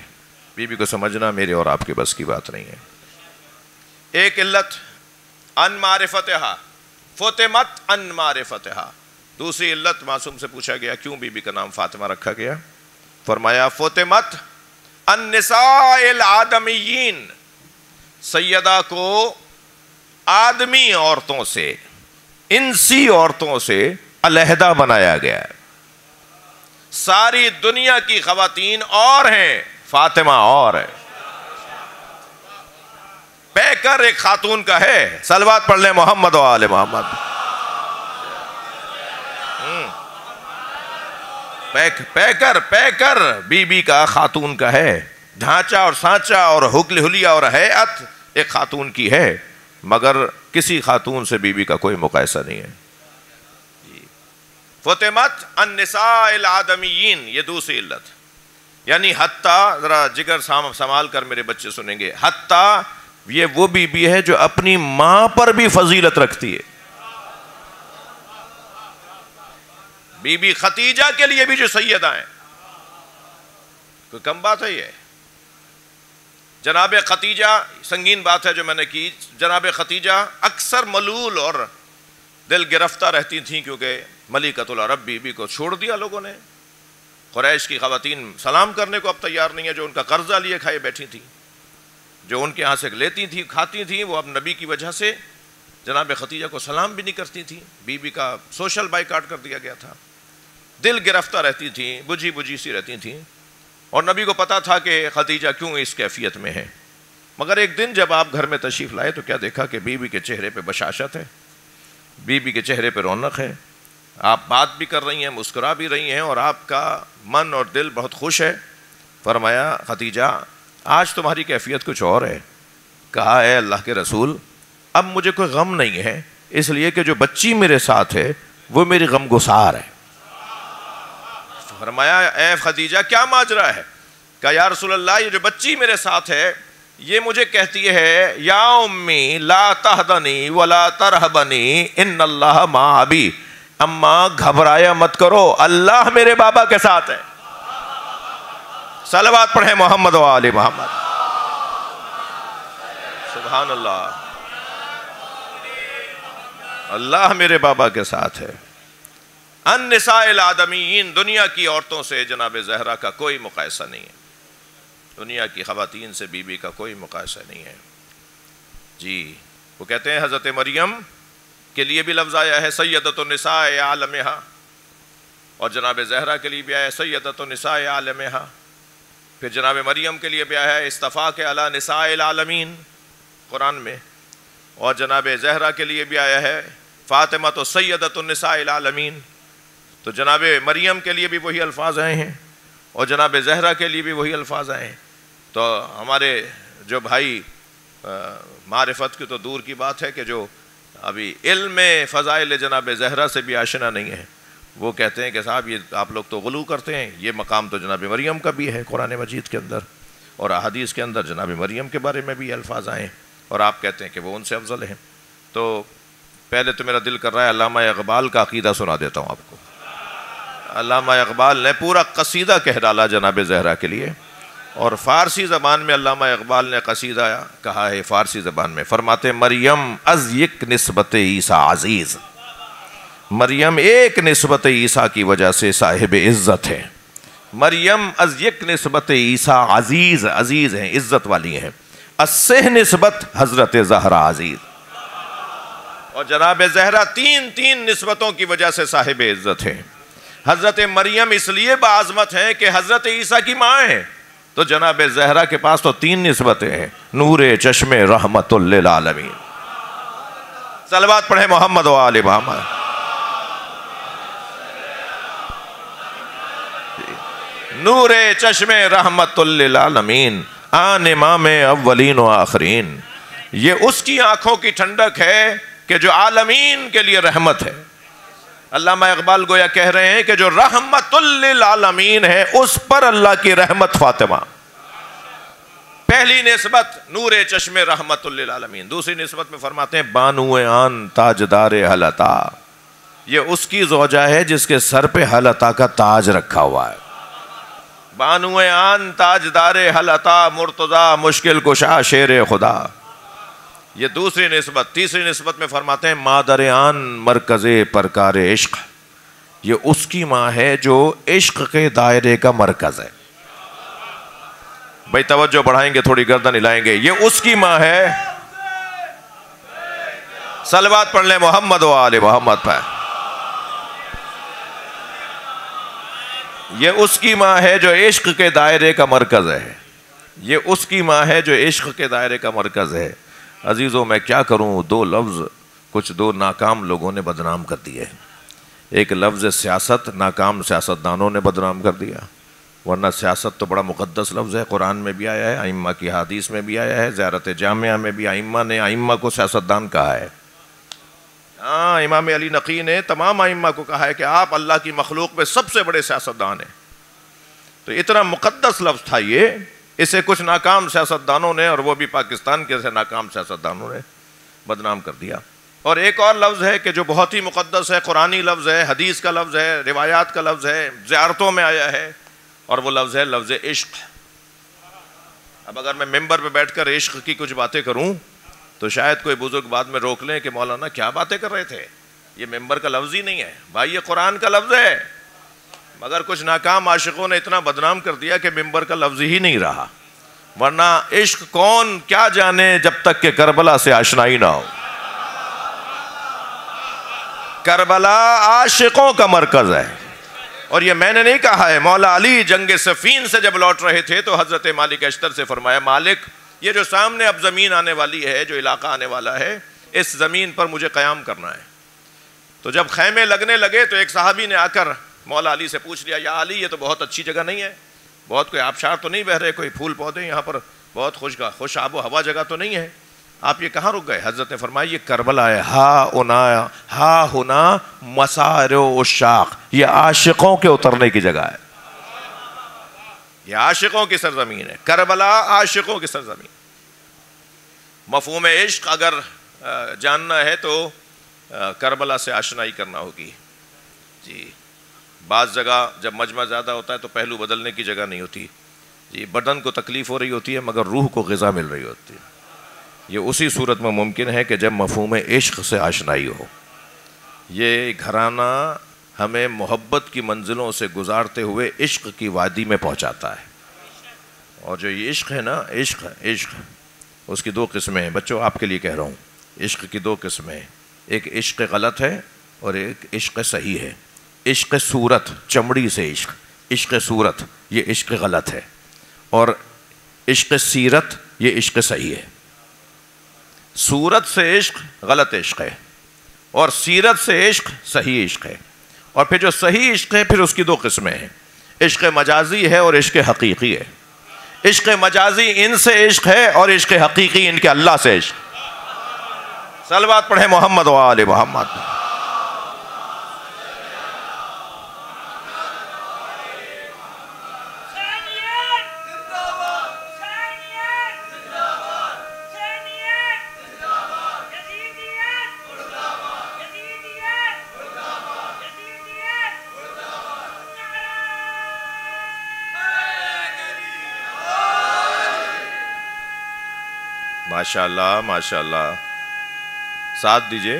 بی بی کو سمجھنا میرے اور آپ کے بس کی بات نہیں ہے۔ ایک علت ان معرفتہا فتمت ان معرفتہا، دوسری علت معصوم سے پوچھا گیا کیوں بی بی کا نام فاطمہ رکھا گیا؟ فرمایا فتمت النساء الآدمیین، سیدہ کو آدمی عورتوں سے، انسی عورتوں سے علیحدہ بنایا گیا ہے۔ ساری دنیا کی خواتین اور ہیں، فاطمہ اور ہے۔ پیکر ایک خاتون کا ہے، صلوات پڑھ لیں محمد و آل محمد۔ پیکر بی بی کا خاتون کا ہے، ڈھانچہ اور سانچہ اور حلیہ اور ہیئت ایک خاتون کی ہے، مگر کسی خاتون سے بی بی کا کوئی مقایسہ نہیں ہے۔ فطمت النساء الآدمیین، یہ دوسری علت، یعنی حتیٰ، ذرا جگر سنبھال کر میرے بچے سنیں گے، حتیٰ یہ وہ بی بی ہے جو اپنی ماں پر بھی فضیلت رکھتی ہے۔ بی بی ختیجہ کے لیے بھی جو سیدہ ہیں، کوئی کم بات ہے یہ؟ جناب ختیجہ، سنگین بات ہے جو میں نے کی، جناب ختیجہ اکثر ملول اور دل گرفتہ رہتی تھیں کیونکہ ملکۃ العرب بی بی کو چھوڑ دیا لوگوں نے۔ قریش کی خواتین سلام کرنے کو اب تیار نہیں ہے، جو ان کا قرضہ لیے کھائے بیٹھی تھیں، جو ان کے ہاں سے لیتی تھیں کھاتی تھیں، وہ اب نبی کی وجہ سے جناب ختیجہ کو سلام بھی نہیں کرتی تھیں۔ بی بی کا سوشل بائیکاٹ کر دیا گیا تھا، دل گرفتہ رہتی تھیں، بجھی سی رہتی تھیں، اور نبی کو پتا تھا کہ ختیجہ کیوں اس کیفیت میں ہے۔ مگر ایک دن جب آپ گھر میں تشریف لائے تو کیا دیکھا کہ بی بی کے چہرے پہ بشاشت ہے، بی بی کے چہرے پہ رونق ہے، آپ بات بھی کر رہی ہیں، مسکرا بھی رہی ہیں، اور آپ کا من اور دل بہت خوش ہے۔ فرمایا ختیجہ آج تمہاری کیفیت کچھ اور ہے۔ کہا اے اللہ کے رسول، اب مجھے کوئی غم نہیں ہے، اس لیے کہ جو بچی میرے ساتھ ہے وہ میری غم گسار ہے۔ فرمایا اے ختیجہ کیا ماجرا ہے؟ کہا یا رسول اللہ، یہ جو بچی میرے ساتھ ہے یہ مجھے کہتی ہے یا امی لا تحزنی ولا ترہبنی ان اللہ مع ابی، اماں گھبرایا مت کرو، اللہ میرے بابا کے ساتھ ہے۔ صلوات پڑھیں محمد و آل محمد۔ سبحان اللہ، اللہ میرے بابا کے ساتھ ہے۔ النساء الآدمیین، دنیا کی عورتوں سے جناب زہرا کا کوئی مقایسہ نہیں ہے، دنیا کی خواتین سے بی بی کا کوئی مقایسہ نہیں ہے۔ جی وہ کہتے ہیں حضرت مریم کے لیے بھی لفظ آیا ہے سیدۃ النساء عالمہا، اور جناب زہرا کے لیے بھی آیا ہے سیدۃ النساء عالمہا، پھر جناب مریم کے لیے بھی آیا ہے اصطفاک علی نساء العالمین قرآن میں، اور جناب زہرا کے لیے بھی آیا ہے فاطمہ تو سیدۃ النساء العالمین۔ تو جناب مریم کے لیے بھی وہی الفاظ آئے ہیں اور جناب زہرا کے لیے بھی وہی الفاظ آئے ہیں۔ تو ہمارے جو بھائی معرفت کی تو دور کی بات ہے کہ جو ابھی علم فضائل جناب زہرا سے بھی آشنا نہیں ہے، وہ کہتے ہیں کہ صاحب یہ آپ لوگ تو غلو کرتے ہیں، یہ مقام تو جناب مریم کا بھی ہے قرآن مجید کے اندر، اور احادیث کے اندر جناب مریم کے بارے میں بھی الفاظ آئے ہیں، اور آپ کہتے ہیں کہ وہ ان سے افضل ہیں۔ تو پہلے تو میرا دل کر رہا ہے علامہ اقبال کا عقیدہ سنا دیتا ہوں آپ کو۔ علامہ اقبال نے پورا قصیدہ کہہ ڈالا جناب زہرا کے لیے، اور فارسی زبان میں علامہ اقبال نے قصیدہ کہا ہے، فارسی زبان میں فرماتے مریم از یک نسبت عیسیٰ عزیز، مریم ایک نسبت عیسیٰ کی وجہ سے صاحب عزت ہے، مریم از یک نسبت عیسیٰ عزیز، عزیز ہیں، عزت والی ہیں، اسہ نسبت حضرت زہرا عزیز، اور جناب زہرا تین نسبتوں کی وجہ سے صاحب عزت ہے۔ حضرت مریم اس لیے بعظمت ہیں کہ حضرت عیسیٰ کی ماں ہیں، تو جناب زہرا کے پاس تو 3 نسبتیں ہیں، نور چشم رحمت للعالمین۔ صلوات پڑھیں محمد و آل محمد۔ نور چشم رحمت للعالمین، آن امام اولین و آخرین، یہ اس کی آنکھوں کی ٹھنڈک ہے کہ جو عالمین کے لیے رحمت ہے۔ علامہ اقبال گویا کہہ رہے ہیں کہ جو رحمت للعالمین ہے اس پر اللہ کی رحمت فاطمہ۔ پہلی نسبت نور چشم رحمت للعالمین، دوسری نسبت میں فرماتے ہیں بانو آن تاجدار حلتا، یہ اس کی زوجہ ہے جس کے سر پہ حلتا کا تاج رکھا ہوا ہے۔ بانو آن تاجدار حلتا، مرتضی مشکل کشا شیر خدا، یہ دوسری نسبت۔ تیسری نسبت میں فرماتے ہیں مادر آن مرکز پرکار عشق، یہ اس کی ماں ہے جو عشق کے دائرے کا مرکز ہے۔ بھائی توجہ بڑھائیں گے، تھوڑی گردن ہلائیں گے، یہ اس کی ماں ہے۔ صلوات پڑھ لیں محمد و آل محمد پہ۔ یہ اس کی ماں ہے جو عشق کے دائرے کا مرکز ہے، یہ اس کی ماں ہے جو عشق کے دائرے کا مرکز ہے۔ عزیزوں میں کیا کروں، 2 لفظ کچھ 2 ناکام لوگوں نے بدنام کر دیے۔ ایک لفظ سیاست، ناکام سیاستدانوں نے بدنام کر دیا، ورنہ سیاست تو بڑا مقدس لفظ ہے، قرآن میں بھی آیا ہے، ائمہ کی حدیث میں بھی آیا ہے، زیارت جامعہ میں بھی ائمہ نے ائمہ کو سیاستدان کہا ہے۔ ہاں، امام علی نقی نے تمام ائمہ کو کہا ہے کہ آپ اللہ کی مخلوق میں سب سے بڑے سیاستدان ہیں۔ تو اتنا مقدس لفظ تھا یہ، اسے کچھ ناکام سیاستدانوں نے، اور وہ بھی پاکستان کے سے ناکام سیاستدانوں نے بدنام کر دیا۔ اور ایک اور لفظ ہے کہ جو بہت ہی مقدس ہے، قرآنی لفظ ہے، حدیث کا لفظ ہے، روایات کا لفظ ہے، زیارتوں میں آیا ہے، اور وہ لفظ ہے لفظ عشق۔ اب اگر میں ممبر پہ بیٹھ کر عشق کی کچھ باتیں کروں تو شاید کوئی بزرگ بعد میں روک لیں کہ مولانا کیا باتیں کر رہے تھے، یہ ممبر کا لفظ ہی نہیں ہے بھائی، یہ قرآن کا لفظ ہے۔ مگر کچھ ناکام عاشقوں نے اتنا بدنام کر دیا کہ ممبر کا لفظ ہی نہیں رہا، ورنہ عشق کون کیا جانے جب تک کہ کربلا سے آشنائی نہ ہو۔ کربلا عاشقوں کا مرکز ہے، اور یہ میں نے نہیں کہا ہے، مولا علی جنگ صفین سے جب لوٹ رہے تھے تو حضرت مالک اشتر سے فرمایا مالک یہ جو سامنے اب زمین آنے والی ہے، جو علاقہ آنے والا ہے، اس زمین پر مجھے قیام کرنا ہے۔ تو جب خیمے لگنے لگے تو ایک صحابی نے آ کر مولا علی سے پوچھ لیا، یا علی یہ تو بہت اچھی جگہ نہیں ہے، بہت کوئی آبشار تو نہیں بہ رہے، کوئی پھول پودے یہاں پر، بہت خوش آب و ہوا جگہ تو نہیں ہے، آپ یہ کہاں رک گئے؟ حضرت نے فرمایا یہ کربلا ہے، ہا ہونا مسار الشاق، یہ عاشقوں کے اترنے کی جگہ ہے، یہ عاشقوں کی سرزمین ہے، کربلا عاشقوں کی سرزمین۔ مفہوم عشق اگر جاننا ہے تو کربلا سے آشنائی کرنا ہوگی۔ جی بعض جگہ جب مجمع زیادہ ہوتا ہے تو پہلو بدلنے کی جگہ نہیں ہوتی، جی بدن کو تکلیف ہو رہی ہوتی ہے مگر روح کو غذا مل رہی ہوتی ہے۔ یہ اسی صورت میں ممکن ہے کہ جب مفہوم عشق سے آشنائی ہو۔ یہ گھرانہ ہمیں محبت کی منزلوں سے گزارتے ہوئے عشق کی وادی میں پہنچاتا ہے، اور جو یہ عشق ہے نا، عشق اس کی 2 قسمیں ہیں، بچوں آپ کے لیے کہہ رہا ہوں، عشق کی 2 قسمیں ہیں، ایک عشق غلط ہے اور ایک عشق صحیح ہے۔ عشق صورت، چمڑی سے عشق صورت یہ عشق غلط ہے، اور عشق سیرت یہ عشق صحیح ہے۔ صورت سے عشق غلط عشق ہے، اور سیرت سے عشق صحیح عشق ہے، اور پھر جو صحیح عشق ہے پھر اس کی 2 قسمیں ہیں، عشق مجازی ہے اور عشق حقیقی ہے۔ عشق مجازی ان سے عشق ہے اور عشق حقیقی ان کے اللہ سے عشق. صلوات پڑھیں محمد و آل محمد. ماشاءاللہ ماشاءاللہ، ساتھ دیجئے.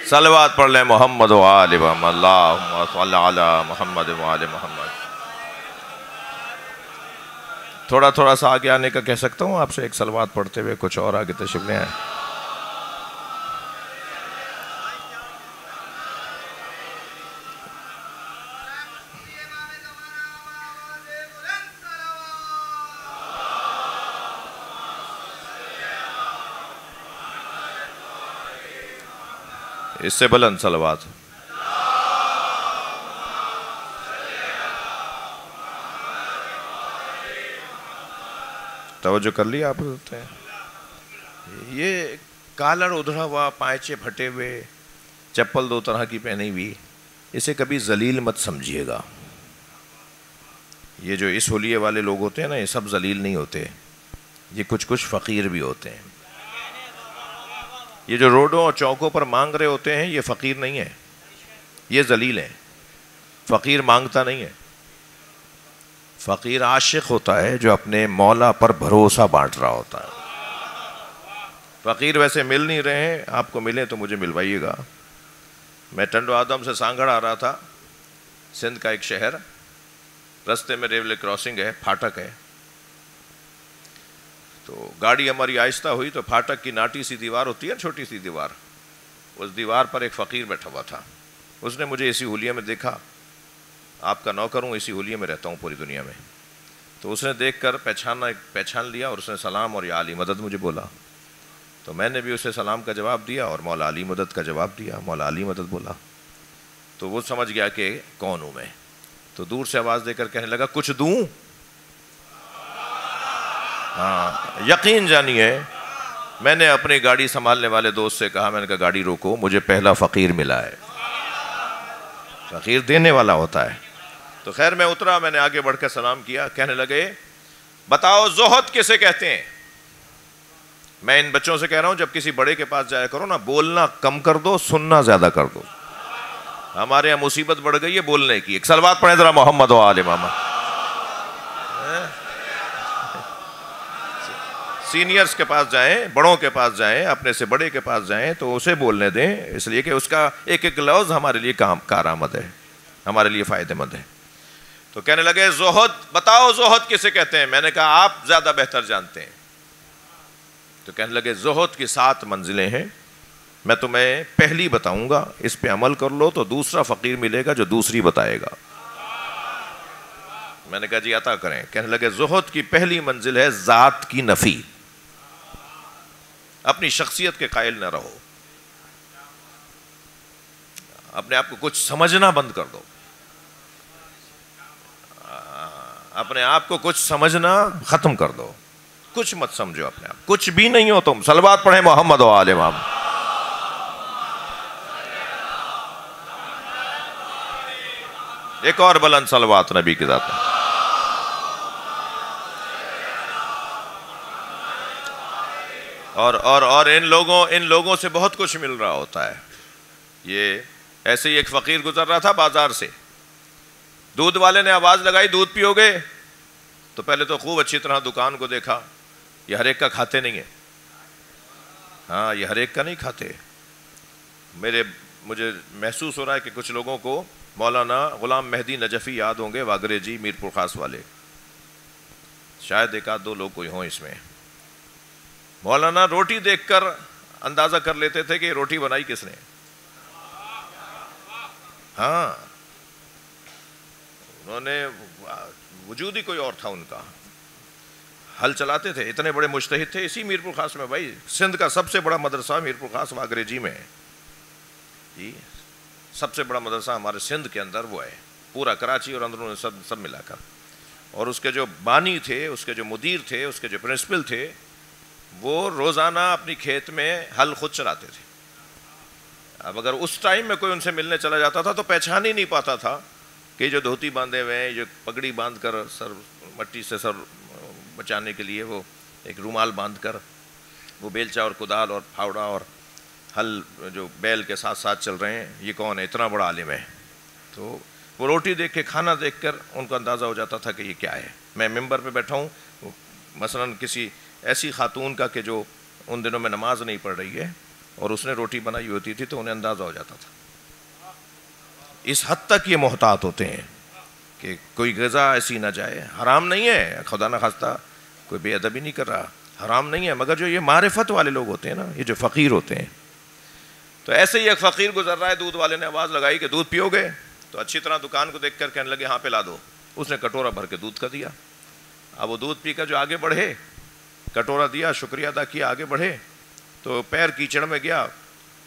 صلوات پڑھ لیں محمد و آل محمد. اللہم صل علی محمد و آل محمد. تھوڑا تھوڑا سا آگے آنے کا کہہ سکتا ہوں آپ سے، ایک صلوات پڑھتے ہوئے کچھ اور آگے تشریف لے آئیں. اس سے بلند صلوات. توجہ کر لی آپ؟ یہ کالر ادھڑا ہوا، پائچے پھٹے ہوئے، چپل دو طرح کی پہنی ہوئی، اسے کبھی ذلیل مت سمجھیے گا. یہ جو اس حلیے والے لوگ ہوتے ہیں نا، یہ سب ذلیل نہیں ہوتے، یہ کچھ فقیر بھی ہوتے ہیں. یہ جو روڈوں اور چوکوں پر مانگ رہے ہوتے ہیں، یہ فقیر نہیں ہے، یہ ذلیل ہیں. فقیر مانگتا نہیں ہے، فقیر عاشق ہوتا ہے جو اپنے مولا پر بھروسہ بانٹ رہا ہوتا ہے. فقیر ویسے مل نہیں رہے ہیں، آپ کو ملیں تو مجھے ملوائیے گا. میں ٹنڈو آدم سے سانگھڑ آ رہا تھا، سندھ کا ایک شہر. رستے میں ریلوے کراسنگ ہے، پھاٹک ہے. تو گاڑی ہماری آہستہ ہوئی تو پھاٹک کی ناٹی سی دیوار ہوتی ہے، چھوٹی سی دیوار، اس دیوار پر ایک فقیر بیٹھا ہوا تھا. اس نے مجھے اسی حلیے میں دیکھا. آپ کا نوکر ہوں، اسی حلیے میں رہتا ہوں پوری دنیا میں. تو اس نے دیکھ کر پہچان لیا اور اس نے سلام اور یا علی مدد مجھے بولا. تو میں نے بھی اسے سلام کا جواب دیا اور مولا علی مدد کا جواب دیا. مولا علی مدد بولا تو وہ سمجھ گیا کہ کون ہوں میں. تو دور سے آواز دے کر کہنے لگا کچھ دوں. ہاں یقین جانیے، میں نے اپنی گاڑی سنبھالنے والے دوست سے کہا، میں نے کہا گاڑی روکو، مجھے پہلا فقیر ملا ہے. فقیر دینے والا ہوتا ہے. تو خیر میں اترا، میں نے آگے بڑھ کر سلام کیا. کہنے لگے بتاؤ زہد کسے کہتے ہیں؟ میں ان بچوں سے کہہ رہا ہوں جب کسی بڑے کے پاس جایا کرو نا، بولنا کم کر دو، سننا زیادہ کر دو. ہمارے یہاں مصیبت بڑھ گئی ہے بولنے کی. ایک صلوات پڑھیں ذرا محمد و آل محمد. سینئرز کے پاس جائیں، بڑوں کے پاس جائیں، اپنے سے بڑے کے پاس جائیں تو اسے بولنے دیں، اس لیے کہ اس کا ایک ایک لفظ ہمارے لیے کارآمد ہے، ہمارے لیے فائدہ مند ہے. تو کہنے لگے زہد، بتاؤ زہد کسے کہتے ہیں؟ میں نے کہا آپ زیادہ بہتر جانتے ہیں. تو کہنے لگے زہد کی 7 منزلیں ہیں، میں تمہیں پہلی بتاؤں گا، اس پہ عمل کر لو تو دوسرا فقیر ملے گا جو دوسری بتائے گا. میں نے کہا جی عطا کریں. کہنے لگے زہد کی پہلی منزل ہے ذات کی نفی. اپنی شخصیت کے قائل نہ رہو، اپنے آپ کو کچھ سمجھنا بند کر دو. اپنے آپ کو کچھ سمجھنا ختم کر دو، کچھ مت سمجھو اپنے آپ، کچھ بھی نہیں ہو تم. صلوات پڑھیں محمد و آل محمد. ایک اور بلند صلوات نبی کی ذات میں. اور ان لوگوں سے بہت کچھ مل رہا ہوتا ہے. یہ ایسے ہی ایک فقیر گزر رہا تھا بازار سے، دودھ والے نے آواز لگائی دودھ پیو گے؟ تو پہلے تو خوب اچھی طرح دکان کو دیکھا، یہ ہر ایک کا کھاتے نہیں ہیں. ہاں یہ ہر ایک کا نہیں کھاتے. مجھے محسوس ہو رہا ہے کہ کچھ لوگوں کو مولانا غلام مہدی نجفی یاد ہوں گے، واگرے جی میر پور خاص والے، شاید ایک آدھ دو لوگ کوئی ہوں اس میں. مولانا روٹی دیکھ کر اندازہ کر لیتے تھے کہ روٹی بنائی کس نے. ہاں انہوں نے وجود ہی کوئی اور تھا ان کا. حل چلاتے تھے، اتنے بڑے مجتہد تھے اسی میر پور خاص میں. بھائی سندھ کا سب سے بڑا مدرسہ میر پور خاص واگرے جی میں ہے جی. سب سے بڑا مدرسہ ہمارے سندھ کے اندر وہ ہے، پورا کراچی اور اندرون سب ملا کر. اور اس کے جو بانی تھے، اس کے جو مدیر تھے، اس کے جو پرنسپل تھے، وہ روزانہ اپنی کھیت میں ہل خود چلاتے تھے. اب اگر اس ٹائم میں کوئی ان سے ملنے چلا جاتا تھا تو پہچان ہی نہیں پاتا تھا کہ جو دھوتی باندھے ہوئے ہیں، جو پگڑی باندھ کر سر مٹی سے سر بچانے کے لیے وہ ایک رومال باندھ کر وہ بیلچا اور کدال اور پھاوڑا اور ہل جو بیل کے ساتھ ساتھ چل رہے ہیں، یہ کون ہے، اتنا بڑا عالم ہے. تو وہ روٹی دیکھ کے، کھانا دیکھ کر ان کو اندازہ ہو جاتا تھا کہ یہ کیا ہے. میں ممبر پہ بیٹھا ہوں، مثلاً کسی ایسی خاتون کا کہ جو ان دنوں میں نماز نہیں پڑھ رہی ہے اور اس نے روٹی بنائی ہوتی تھی تو انہیں اندازہ ہو جاتا تھا. اس حد تک یہ محتاط ہوتے ہیں کہ کوئی غذا ایسی نہ جائے. حرام نہیں ہے، خدا نہ خواستہ کوئی بے ادبی نہیں کر رہا، حرام نہیں ہے، مگر جو یہ معرفت والے لوگ ہوتے ہیں نا، یہ جو فقیر ہوتے ہیں. تو ایسے ہی ایک فقیر گزر رہا ہے، دودھ والے نے آواز لگائی کہ دودھ پیو گے؟ تو اچھی طرح دکان کو دیکھ کر کہنے لگے ہاں پلا دو. اس نے کٹورا بھر کے دودھ کا دیا. اب وہ دودھ پی کر جو آگے بڑھے، کٹورا دیا، شکریہ ادا کیا، آگے بڑھے تو پیر کیچڑ میں گیا.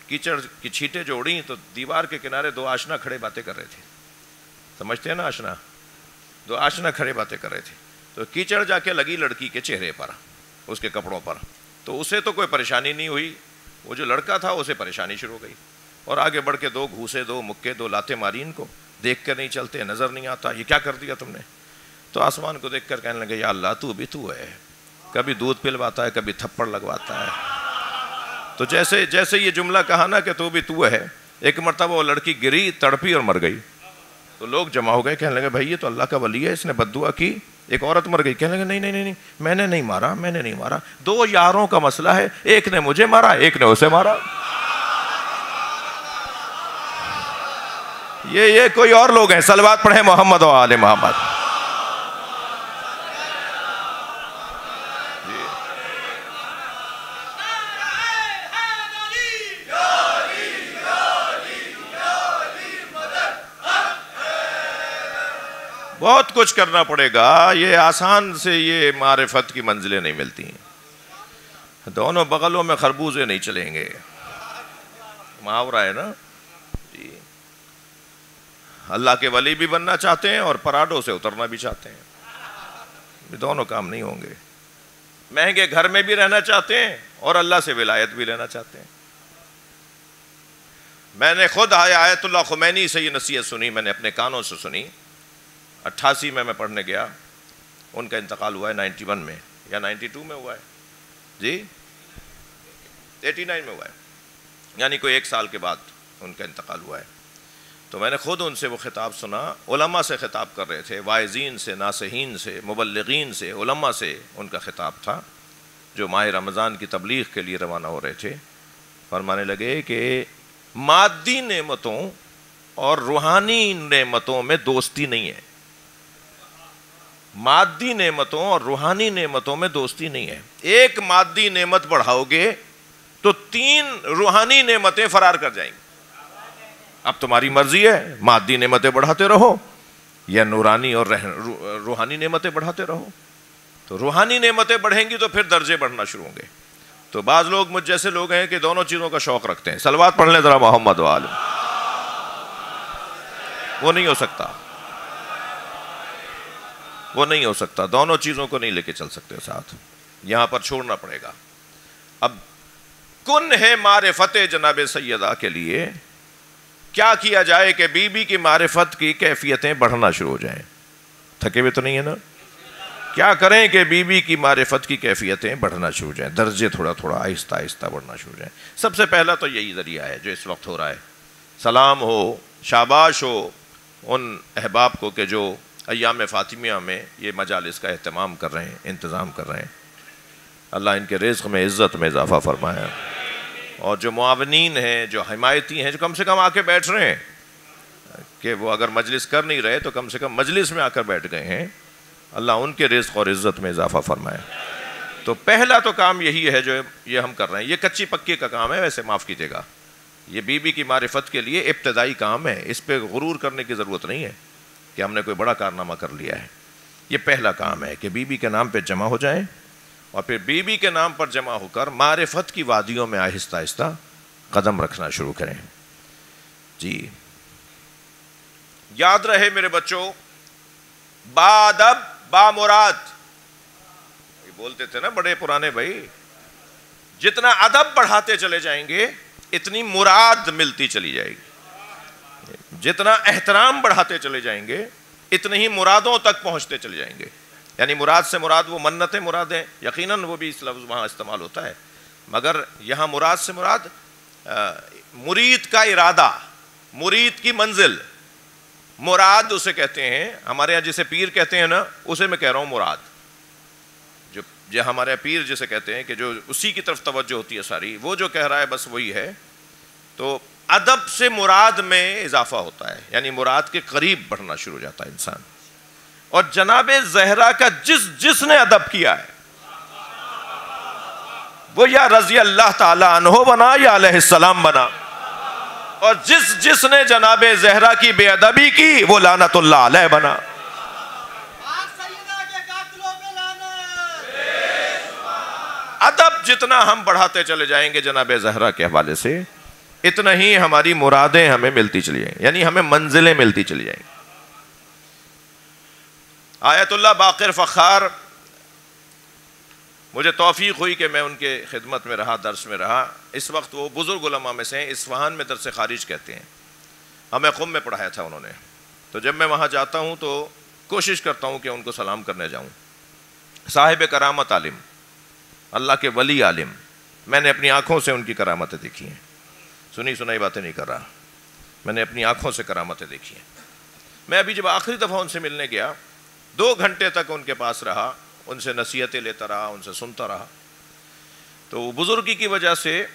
کیچڑ کی چھینٹیں جو اڑیں تو دیوار کے کنارے دو آشنا کھڑے باتیں کر رہے تھے. سمجھتے ہیں نا آشنا؟ دو آشنا کھڑے باتیں کر رہے تھے. تو کیچڑ جا کے لگی لڑکی کے چہرے پر، اس کے کپڑوں پر. تو اسے تو کوئی پریشانی نہیں ہوئی، وہ جو لڑکا تھا اسے پریشانی شروع ہو گئی. اور آگے بڑھ کے دو گھوسے، دو مکے، دو لاتیں ماری ان کو. دیکھ کر نہیں چلتے، نظر نہیں آتا، یہ کیا کر دیا تم نے؟ تو آسمان کو دیکھ کر کہنے لگے یا اللہ تو بھی تو ہے، کبھی دودھ پلواتا ہے، کبھی تھپڑ لگواتا ہے. تو جیسے یہ جملہ کہا نا کہ تو بھی تو ہے، ایک مرتبہ وہ لڑکی گری، تڑپی اور مر گئی. تو لوگ جمع ہو گئے، کہنے لگے بھائی یہ تو اللہ کا ولی ہے، اس نے بد دعا کی. ایک عورت مر گئی، کہنے لگے نہیں میں نے نہیں مارا. دو یاروں کا مسئلہ ہے، ایک نے مجھے مارا، ایک نے اسے مارا. یہ کوئی اور لوگ ہیں. صلوات پڑھیں محمد و آل محمد. بہت کچھ کرنا پڑے گا، یہ آسان سے یہ معرفت کی منزلیں نہیں ملتی ہیں. دونوں بغلوں میں خربوزے نہیں چلیں گے، محاورہ ہے نا جی. اللہ کے ولی بھی بننا چاہتے ہیں اور پراڈوں سے اترنا بھی چاہتے ہیں، یہ دونوں کام نہیں ہوں گے. مہنگے گھر میں بھی رہنا چاہتے ہیں اور اللہ سے ولایت بھی لینا چاہتے ہیں. میں نے خود آیت اللہ خمینی سے یہ نصیحت سنی، میں نے اپنے کانوں سے سنی. 88 میں پڑھنے گیا، ان کا انتقال ہوا ہے 91 میں یا 92 میں ہوا ہے جی، 89 میں ہوا ہے، یعنی کوئی 1 سال کے بعد ان کا انتقال ہوا ہے. تو میں نے خود ان سے وہ خطاب سنا. علماء سے خطاب کر رہے تھے، واعظین سے، ناصحین سے، مبلغین سے، علماء سے ان کا خطاب تھا جو ماہ رمضان کی تبلیغ کے لیے روانہ ہو رہے تھے. فرمانے لگے کہ مادی نعمتوں اور روحانی نعمتوں میں دوستی نہیں ہے. مادی نعمتوں اور روحانی نعمتوں میں دوستی نہیں ہے. ایک مادی نعمت بڑھاؤ گے تو 3 روحانی نعمتیں فرار کر جائیں گی. اب تمہاری مرضی ہے، مادی نعمتیں بڑھاتے رہو یا نورانی اور روحانی نعمتیں بڑھاتے رہو. تو روحانی نعمتیں بڑھیں گی تو پھر درجے بڑھنا شروع ہوں گے. تو بعض لوگ مجھ جیسے لوگ ہیں کہ دونوں چیزوں کا شوق رکھتے ہیں. صلوات پڑھ لیں ذرا محمد و آل. وہ نہیں ہو سکتا، وہ نہیں ہو سکتا. دونوں چیزوں کو نہیں لے کے چل سکتے ساتھ، یہاں پر چھوڑنا پڑے گا. اب کن ہے معرفت جناب سیدہ کے لیے کیا کیا جائے کہ بی بی کی معرفت کی کیفیتیں بڑھنا شروع ہو جائیں؟ تھکے ہوئے تو نہیں ہے نا؟ کیا کریں کہ بی بی کی معرفت کی کیفیتیں بڑھنا شروع ہو جائیں، درجے تھوڑا تھوڑا آہستہ آہستہ بڑھنا شروع ہو جائیں؟ سب سے پہلا تو یہی ذریعہ ہے جو اس وقت ہو رہا ہے. سلام ہو، شاباش ہو ان احباب کو کہ جو ایام فاطمیہ میں یہ مجالس کا اہتمام کر رہے ہیں، انتظام کر رہے ہیں. اللہ ان کے رزق میں، عزت میں اضافہ فرمائے. اور جو معاونین ہیں، جو حمایتی ہیں، جو کم سے کم آ کے بیٹھ رہے ہیں، کہ وہ اگر مجلس کر نہیں رہے تو کم سے کم مجلس میں آ کر بیٹھ گئے ہیں، اللہ ان کے رزق اور عزت میں اضافہ فرمائے. تو پہلا تو کام یہی ہے جو یہ ہم کر رہے ہیں. یہ کچی پکی کا کام ہے، ویسے معاف کیجیے گا. یہ بی بی کی معرفت کے لیے ابتدائی کام ہے، اس پہ غرور کرنے کی ضرورت نہیں ہے کہ ہم نے کوئی بڑا کارنامہ کر لیا ہے. یہ پہلا کام ہے کہ بی بی کے نام پہ جمع ہو جائیں اور پھر بی بی کے نام پر جمع ہو کر معرفت کی وادیوں میں آہستہ آہستہ قدم رکھنا شروع کریں. جی یاد رہے میرے بچوں، با ادب با مراد، یہ بولتے تھے نا بڑے پرانے بھائی، جتنا ادب بڑھاتے چلے جائیں گے اتنی مراد ملتی چلی جائے گی، جتنا احترام بڑھاتے چلے جائیں گے اتنی ہی مرادوں تک پہنچتے چلے جائیں گے. یعنی مراد سے مراد وہ منتیں مرادیں، یقیناً وہ بھی اس لفظ وہاں استعمال ہوتا ہے، مگر یہاں مراد سے مراد مرید کا ارادہ، مرید کی منزل، مراد اسے کہتے ہیں. ہمارے یہاں جسے پیر کہتے ہیں نا، اسے میں کہہ رہا ہوں مراد. جو ہمارے پیر جسے کہتے ہیں کہ جو اسی کی طرف توجہ ہوتی ہے ساری، وہ جو کہہ رہا ہے بس وہی ہے. تو ادب سے مراد میں اضافہ ہوتا ہے، یعنی مراد کے قریب بڑھنا شروع ہو جاتا ہے انسان. اور جناب زہرا کا جس نے ادب کیا ہے وہ یا رضی اللہ تعالی عنہ بنا یا علیہ السلام بنا، اور جس نے جناب زہرا کی بے ادبی کی وہ لعنت اللہ علیہ بنا. ادب جتنا ہم بڑھاتے چلے جائیں گے جناب زہرا کے حوالے سے، اتنا ہی ہماری مرادیں ہمیں ملتی چلی جائیں گی، یعنی ہمیں منزلیں ملتی چلی جائیں گی. آیت اللہ باقر فخار، مجھے توفیق ہوئی کہ میں ان کے خدمت میں رہا، درس میں رہا. اس وقت وہ بزرگ علماء میں سے ہیں، اصفہان میں درس خارج کہتے ہیں، ہمیں قم میں پڑھایا تھا انہوں نے. تو جب میں وہاں جاتا ہوں تو کوشش کرتا ہوں کہ ان کو سلام کرنے جاؤں. صاحب کرامت عالم، اللہ کے ولی عالم، میں نے اپنی آنکھوں سے ان کی کرامتیں دیکھی ہیں، سنی سنائی باتیں نہیں کر رہا، میں نے اپنی آنکھوں سے کرامتیں دیکھی ہیں. میں ابھی جب آخری دفعہ ان سے ملنے گیا، 2 گھنٹے تک ان کے پاس رہا، ان سے نصیحتیں لیتا رہا، ان سے سنتا رہا. تو بزرگی کی وجہ سے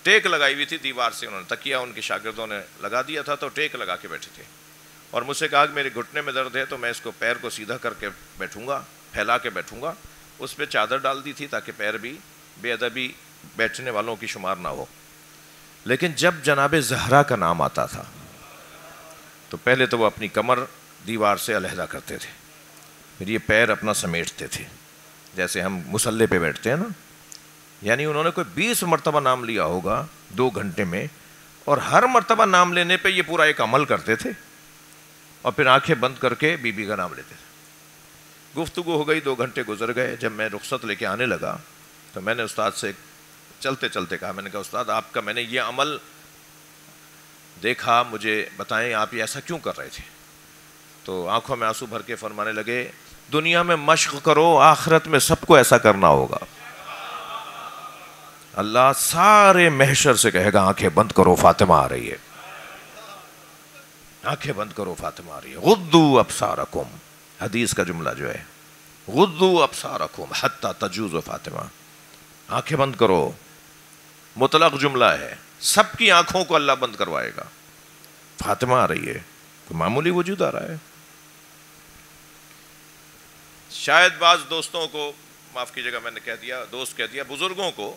ٹیک لگائی ہوئی تھی دیوار سے، انہوں نے تکیہ ان کے شاگردوں نے لگا دیا تھا، تو ٹیک لگا کے بیٹھے تھے. اور مجھ سے کہا کہ میرے گھٹنے میں درد ہے تو میں اس کو پیر کو سیدھا کر کے بیٹھوں گا، پھیلا کے بیٹھوں گا. اس پہ چادر ڈال دی تھی تاکہ پیر بھی بے ادبی بیٹھنے والوں کی شمار نہ ہو. لیکن جب جناب زہرا کا نام آتا تھا تو پہلے تو وہ اپنی کمر دیوار سے علیحدہ کرتے تھے، پھر یہ پیر اپنا سمیٹتے تھے جیسے ہم مصلے پہ بیٹھتے ہیں نا. یعنی انہوں نے کوئی 20 مرتبہ نام لیا ہوگا 2 گھنٹے میں، اور ہر مرتبہ نام لینے پہ یہ پورا ایک عمل کرتے تھے، اور پھر آنکھیں بند کر کے بی بی کا نام لیتے تھے. گفتگو ہو گئی، 2 گھنٹے گزر گئے. جب میں رخصت لے کے آنے لگا تو میں نے استاد سے چلتے چلتے کہا، میں نے کہا استاد آپ کا میں نے یہ عمل دیکھا، مجھے بتائیں آپ یہ ایسا کیوں کر رہے تھے؟ تو آنکھوں میں آنسو بھر کے فرمانے لگے، دنیا میں مشق کرو، آخرت میں سب کو ایسا کرنا ہوگا. اللہ سارے محشر سے کہے گا آنکھیں بند کرو، فاطمہ آ رہی ہے، آنکھیں بند کرو، فاطمہ آ رہی ہے. غضوا ابصارکم، حدیث کا جملہ جو ہے، غضوا ابصارکم حتی تجوز فاطمہ، آنکھیں بند کرو، مطلق جملہ ہے، سب کی آنکھوں کو اللہ بند کروائے گا، فاطمہ آ رہی ہے. کوئی معمولی وجود آ رہا ہے؟ شاید بعض دوستوں کو معاف کیجیے گا، میں نے کہہ دیا، دوست کہہ دیا، بزرگوں کو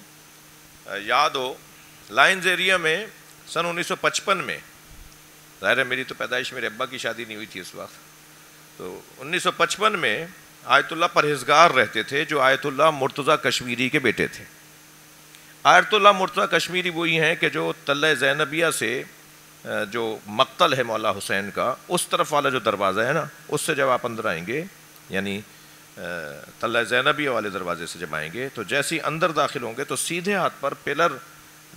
یاد ہو، لائنز ایریا میں سن 1955 میں، ظاہر ہے میری تو پیدائش میرے ابا کی شادی نہیں ہوئی تھی اس وقت، تو 1955 میں آیت اللہ پرہیزگار رہتے تھے جو آیت اللہ مرتضیٰ کشمیری کے بیٹے تھے. آیت اللہ مرتضیٰ کشمیری وہی ہیں کہ جو تلہ زینبیہ سے جو مقتل ہے مولا حسین کا، اس طرف والا جو دروازہ ہے نا، اس سے جب آپ اندر آئیں گے، یعنی تلہ زینبیہ والے دروازے سے جب آئیں گے تو جیسے اندر داخل ہوں گے تو سیدھے ہاتھ پر پلر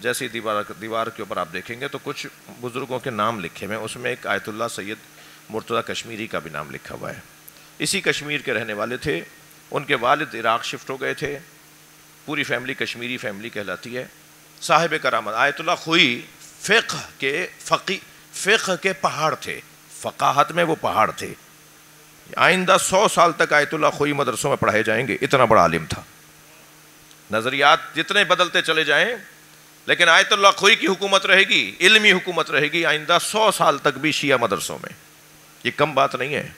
جیسی دیوار کے اوپر آپ دیکھیں گے تو کچھ بزرگوں کے نام لکھے ہوئے ہیں، اس میں ایک آیت اللہ سید مرتضیٰ کشمیری کا بھی نام لکھا ہوا ہے. اسی کشمیر کے رہنے والے تھے، ان کے والد عراق شفٹ ہو گئے تھے، پوری فیملی کشمیری فیملی کہلاتی ہے. صاحب کرامت آیت اللہ خوئی فقہ کے پہاڑ تھے، فقاہت میں وہ پہاڑ تھے. آئندہ 100 سال تک آیت اللہ خوئی مدرسوں میں پڑھائے جائیں گے، اتنا بڑا عالم تھا. نظریات جتنے بدلتے چلے جائیں لیکن آیت اللہ خوئی کی حکومت رہے گی، علمی حکومت رہے گی آئندہ 100 سال تک بھی شیعہ مدرسوں میں. یہ کم بات نہیں ہے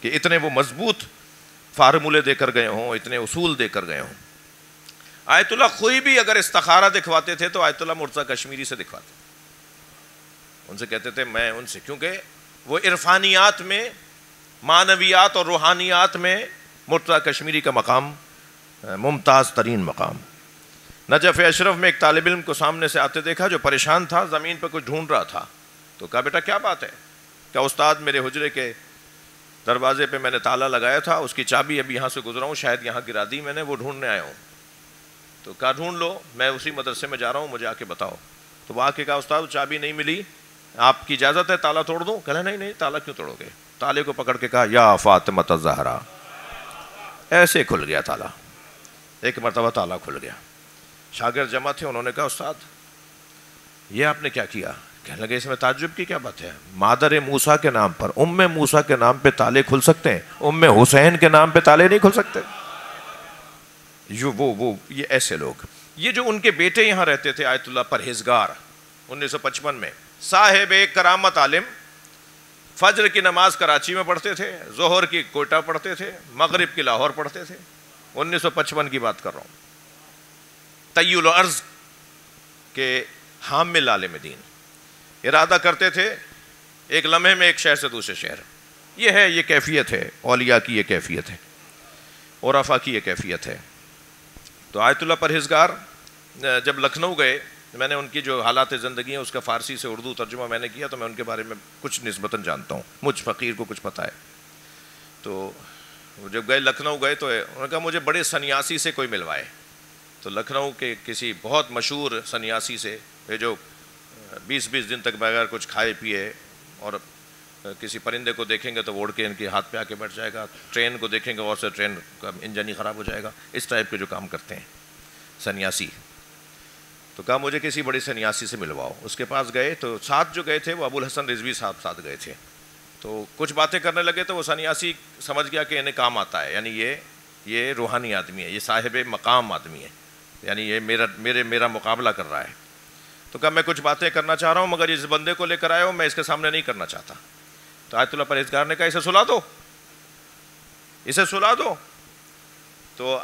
کہ اتنے وہ مضبوط فارمولے دے کر گئے ہوں، اتنے اصول دے کر گئے ہوں. آیت اللہ خوئی بھی اگر استخارہ دکھواتے تھے تو آیت اللہ مرتضیٰ کشمیری سے دکھواتے، ان سے کہتے تھے میں ان سے، کیونکہ وہ عرفانیات میں، معنویات اور روحانیات میں مرتضیٰ کشمیری کا مقام ممتاز ترین مقام. نجف اشرف میں ایک طالب علم کو سامنے سے آتے دیکھا جو پریشان تھا، زمین پہ کچھ ڈھونڈ رہا تھا، تو کہا بیٹا کیا بات ہے؟ کہ استاد میرے حجرے کے دروازے پہ میں نے تالا لگایا تھا، اس کی چابی ابھی یہاں سے گزرا ہوں، شاید یہاں گرا دی میں نے، وہ ڈھونڈنے آیا ہوں. تو کہا ڈھونڈ لو، میں اسی مدرسے میں جا رہا ہوں، مجھے آ کے بتاؤ. تو وہ آ کے کہا استاد چابی نہیں ملی، آپ کی اجازت ہے تالا توڑ دوں؟ کہا نہیں نہیں، تالا کیوں توڑو گے؟ تالے کو پکڑ کے کہا یا فاطمہ الزہرا. ایسے کھل گیا تالا، ایک مرتبہ تالا کھل گیا. شاگرد جمع تھے، انہوں نے کہا استاد یہ آپ نے کیا کیا؟ کہنے لگے اس میں تعجب کی کیا بات ہے؟ مادر موسیٰ کے نام پر، موسیٰ کے نام پہ تالے کھل سکتے ہیں، حسین کے نام پہ تالے نہیں کھل سکتے؟ یہ ایسے لوگ، یہ جو ان کے بیٹے یہاں رہتے تھے آیت اللہ پرہیزگار 1955 میں، صاحب ایک کرامت عالم، فجر کی نماز کراچی میں پڑھتے تھے، ظہر کی کوئٹہ پڑھتے تھے، مغرب کی لاہور پڑھتے تھے. 1955 کی بات کر رہا ہوں. طی الارض کے حامل عالم دین، ارادہ کرتے تھے ایک لمحے میں ایک شہر سے دوسرے شہر. یہ کیفیت ہے اولیاء کی، یہ کیفیت ہے عرفاء کی، یہ کیفیت ہے. تو آیت اللہ پرہیزگار جب لکھنؤ گئے، میں نے ان کی جو حالات زندگی ہیں اس کا فارسی سے اردو ترجمہ میں نے کیا، تو میں ان کے بارے میں کچھ نسبتاً جانتا ہوں، مجھ فقیر کو کچھ پتہ ہے. تو جب لکھنؤ گئے تو انہوں نے کہا مجھے بڑے سنیاسی سے کوئی ملوائے. تو لکھنؤ کے کسی بہت مشہور سنیاسی سے، جو 20 دن تک بغیر کچھ کھائے پیے، اور کسی پرندے کو دیکھیں گے تو وہ اڑ کے ان کے ہاتھ پہ آ کے بیٹھ جائے گا، ٹرین کو دیکھیں گے اور سے ٹرین کا انجن ہی خراب ہو جائے گا، اس ٹائپ کے جو کام کرتے ہیں سنیاسی. تو کہا مجھے کسی بڑے سنیاسی سے ملواؤ. اس کے پاس گئے تو ساتھ جو گئے تھے وہ ابو الحسن رضوی صاحب ساتھ گئے تھے. تو کچھ باتیں کرنے لگے تو وہ سنیاسی سمجھ گیا کہ انہیں کام آتا ہے، یعنی یہ روحانی آدمی ہے، یہ صاحب مقام آدمی ہے، یعنی یہ میرا مقابلہ کر رہا ہے. تو کہا میں کچھ باتیں کرنا چاہ رہا ہوں، مگر اس بندے کو لے کر آئے ہو، میں اس کے سامنے نہیں کرنا چاہتا. تو آیت اللہ پرہیزگار نے کہا اسے سلا دو، اسے سلا دو. تو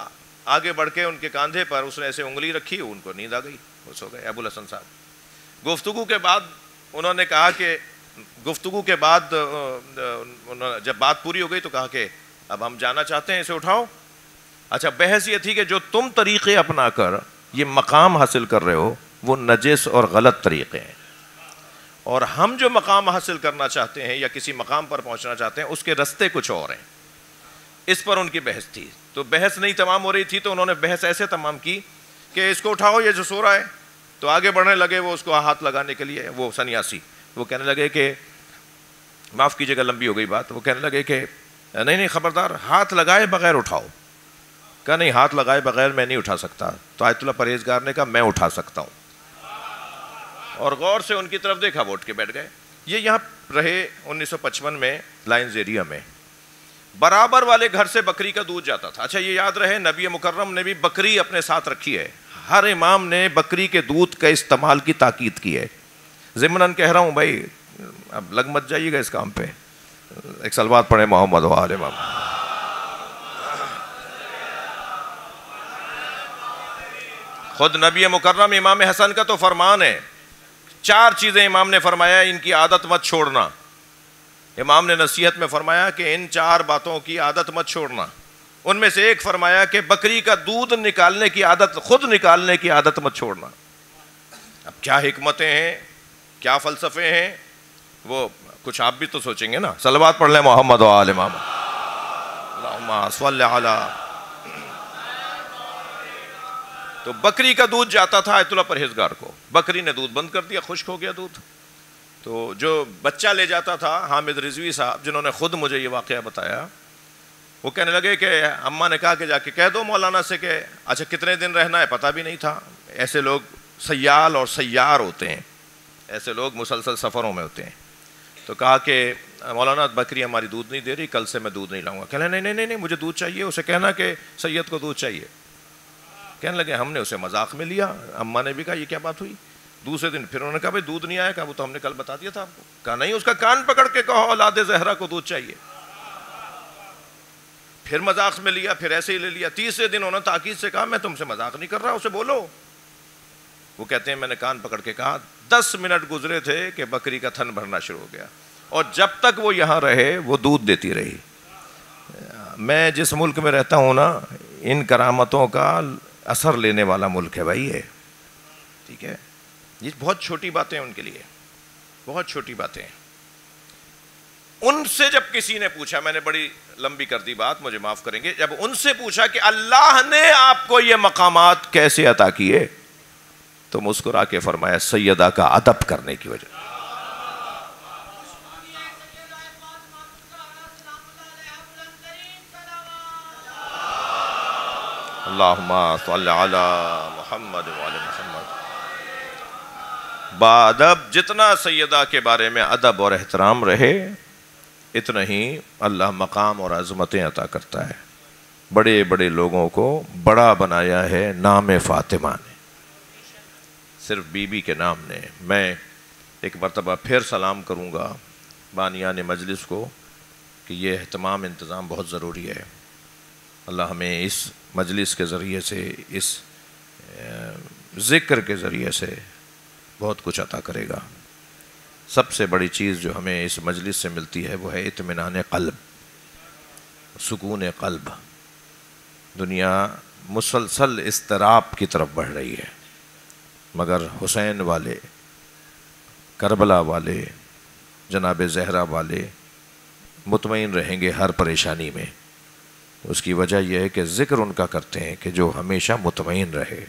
آگے بڑھ کے ان کے کاندھے پر اس نے ایسے انگلی رکھی، ان کو نیند آ گئی، وہ سو گئے. ابو الحسن صاحب گفتگو کے بعد انہوں نے کہا کہ گفتگو کے بعد جب بات پوری ہو گئی تو کہا کہ اب ہم جانا چاہتے ہیں، اسے اٹھاؤ. اچھا بحث یہ تھی کہ جو تم طریقے اپنا کر یہ مقام حاصل کر رہے ہو وہ نجس اور غلط طریقے ہیں، اور ہم جو مقام حاصل کرنا چاہتے ہیں یا کسی مقام پر پہنچنا چاہتے ہیں اس کے رستے کچھ اور ہیں. اس پر ان کی بحث تھی. تو بحث نہیں تمام ہو رہی تھی تو انہوں نے بحث ایسے تمام کی کہ اس کو اٹھاؤ، یہ جو سو رہا ہے. تو آگے بڑھنے لگے وہ اس کو ہاتھ لگانے کے لیے، وہ سنیاسی وہ کہنے لگے کہ معاف کیجیے گا لمبی ہو گئی بات، وہ کہنے لگے کہ نہیں خبردار، ہاتھ لگائے بغیر اٹھاؤ. کہا نہیں ہاتھ لگائے بغیر میں نہیں اٹھا سکتا. تو آیت اللہ پرہیزگار نے کہا میں اٹھا سکتا ہوں، اور غور سے ان کی طرف دیکھا، وہ اٹھ کے بیٹھ گئے. یہ یہاں رہے 1955 میں لائنز ایریا میں. برابر والے گھر سے بکری کا دودھ جاتا تھا. اچھا یہ یاد رہے نبی مکرم نے بھی بکری اپنے ساتھ رکھی ہے، ہر امام نے بکری کے دودھ کا استعمال کی تاکید کی ہے. ضمناً کہہ رہا ہوں بھائی، اب لگ مت جائیے گا اس کام پہ. ایک صلوات پڑھیں محمد و آل محمد. خود نبی مکرم امام حسن کا تو فرمان ہے، 4 چیزیں امام نے فرمایا ان کی عادت مت چھوڑنا. امام نے نصیحت میں فرمایا کہ ان 4 باتوں کی عادت مت چھوڑنا. ان میں سے ایک فرمایا کہ بکری کا دودھ نکالنے کی عادت، خود نکالنے کی عادت مت چھوڑنا. اب کیا حکمتیں ہیں، کیا فلسفے ہیں، وہ کچھ آپ بھی تو سوچیں گے نا. صلوات پڑھ لیں محمد و آل محمد. اللہم صل علی. تو بکری کا دودھ جاتا تھا آیت اللہ پرہیزگار کو، بکری نے دودھ بند کر دیا، خشک ہو گیا دودھ. تو جو بچہ لے جاتا تھا حامد رضوی صاحب، جنہوں نے خود مجھے یہ واقعہ بتایا، وہ کہنے لگے کہ اماں نے کہا کہ جا کے کہہ دو مولانا سے کہ اچھا کتنے دن رہنا ہے، پتہ بھی نہیں تھا. ایسے لوگ سیال اور سیار ہوتے ہیں، ایسے لوگ مسلسل سفروں میں ہوتے ہیں. تو کہا کہ مولانا بکری ہماری دودھ نہیں دے رہی، کل سے میں دودھ نہیں لاؤں گا. کہنے نہیں مجھے دودھ چاہیے. اسے کہنا کہ سید کو دودھ چاہیے. کہنے لگے ہم نے اسے مذاق میں لیا. اماں نے بھی کہا یہ کیا بات ہوئی. دوسرے دن پھر انہوں نے کہا بھائی دودھ نہیں آیا. کہا وہ تو ہم نے کل بتا دیا تھا آپ کو. کہا نہیں، اس کا کان پکڑ کے کہو اولاد زہرا کو دودھ چاہیے. پھر مذاق میں لیا، پھر ایسے ہی لے لیا. تیسرے دن انہوں نے تاکید سے کہا میں تم سے مذاق نہیں کر رہا، اسے بولو. وہ کہتے ہیں میں نے کان پکڑ کے کہا. 10 منٹ گزرے تھے کہ بکری کا تھن بھرنا شروع ہو گیا، اور جب تک وہ یہاں رہے وہ دودھ دیتی رہی. میں جس ملک میں رہتا ہوں نا، ان کرامتوں کا اثر لینے والا ملک ہے بھائی. ٹھیک ہے، یہ بہت چھوٹی باتیں ہیں ان کے لیے، بہت چھوٹی باتیں ہیں. ان سے جب کسی نے پوچھا، میں نے بڑی لمبی کر دی بات، مجھے معاف کریں گے، جب ان سے پوچھا کہ اللہ نے آپ کو یہ مقامات کیسے عطا کیے، تو مسکرا کے فرمایا سیدہ کا ادب کرنے کی وجہ۔ اللہم صلی علی محمد وعلی محمد۔ بادب جتنا سیدہ کے بارے میں ادب اور احترام رہے، اتنا ہی اللہ مقام اور عظمتیں عطا کرتا ہے۔ بڑے بڑے لوگوں کو بڑا بنایا ہے نام فاطمہ نے، صرف بی بی کے نام نے۔ میں ایک مرتبہ پھر سلام کروں گا بانیان مجلس کو کہ یہ اہتمام انتظام بہت ضروری ہے۔ اللہ ہمیں اس مجلس کے ذریعے سے، اس ذکر کے ذریعے سے بہت کچھ عطا کرے گا۔ سب سے بڑی چیز جو ہمیں اس مجلس سے ملتی ہے وہ ہے اطمینان قلب، سکون قلب۔ دنیا مسلسل اضطراب کی طرف بڑھ رہی ہے، مگر حسین والے، کربلا والے، جناب زہرا والے مطمئن رہیں گے ہر پریشانی میں۔ اس کی وجہ یہ ہے کہ ذکر ان کا کرتے ہیں کہ جو ہمیشہ مطمئن رہے۔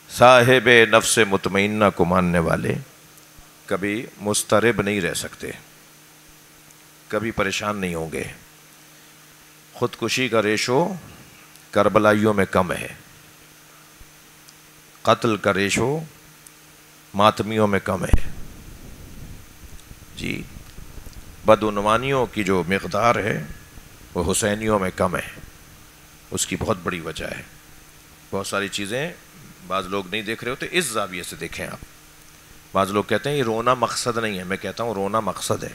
صاحب نفس مطمئنہ کو ماننے والے کبھی مضطرب نہیں رہ سکتے، کبھی پریشان نہیں ہوں گے۔ خودکشی کا ریشو کربلائیوں میں کم ہے، قتل کا ریشو ماتمیوں میں کم ہے جی۔ بدعنوانیوں کی جو مقدار ہے وہ حسینیوں میں کم ہے۔ اس کی بہت بڑی وجہ ہے۔ بہت ساری چیزیں بعض لوگ نہیں دیکھ رہے ہوتے، اس زاویے سے دیکھیں آپ۔ بعض لوگ کہتے ہیں یہ رونا مقصد نہیں ہے، میں کہتا ہوں رونا مقصد ہے۔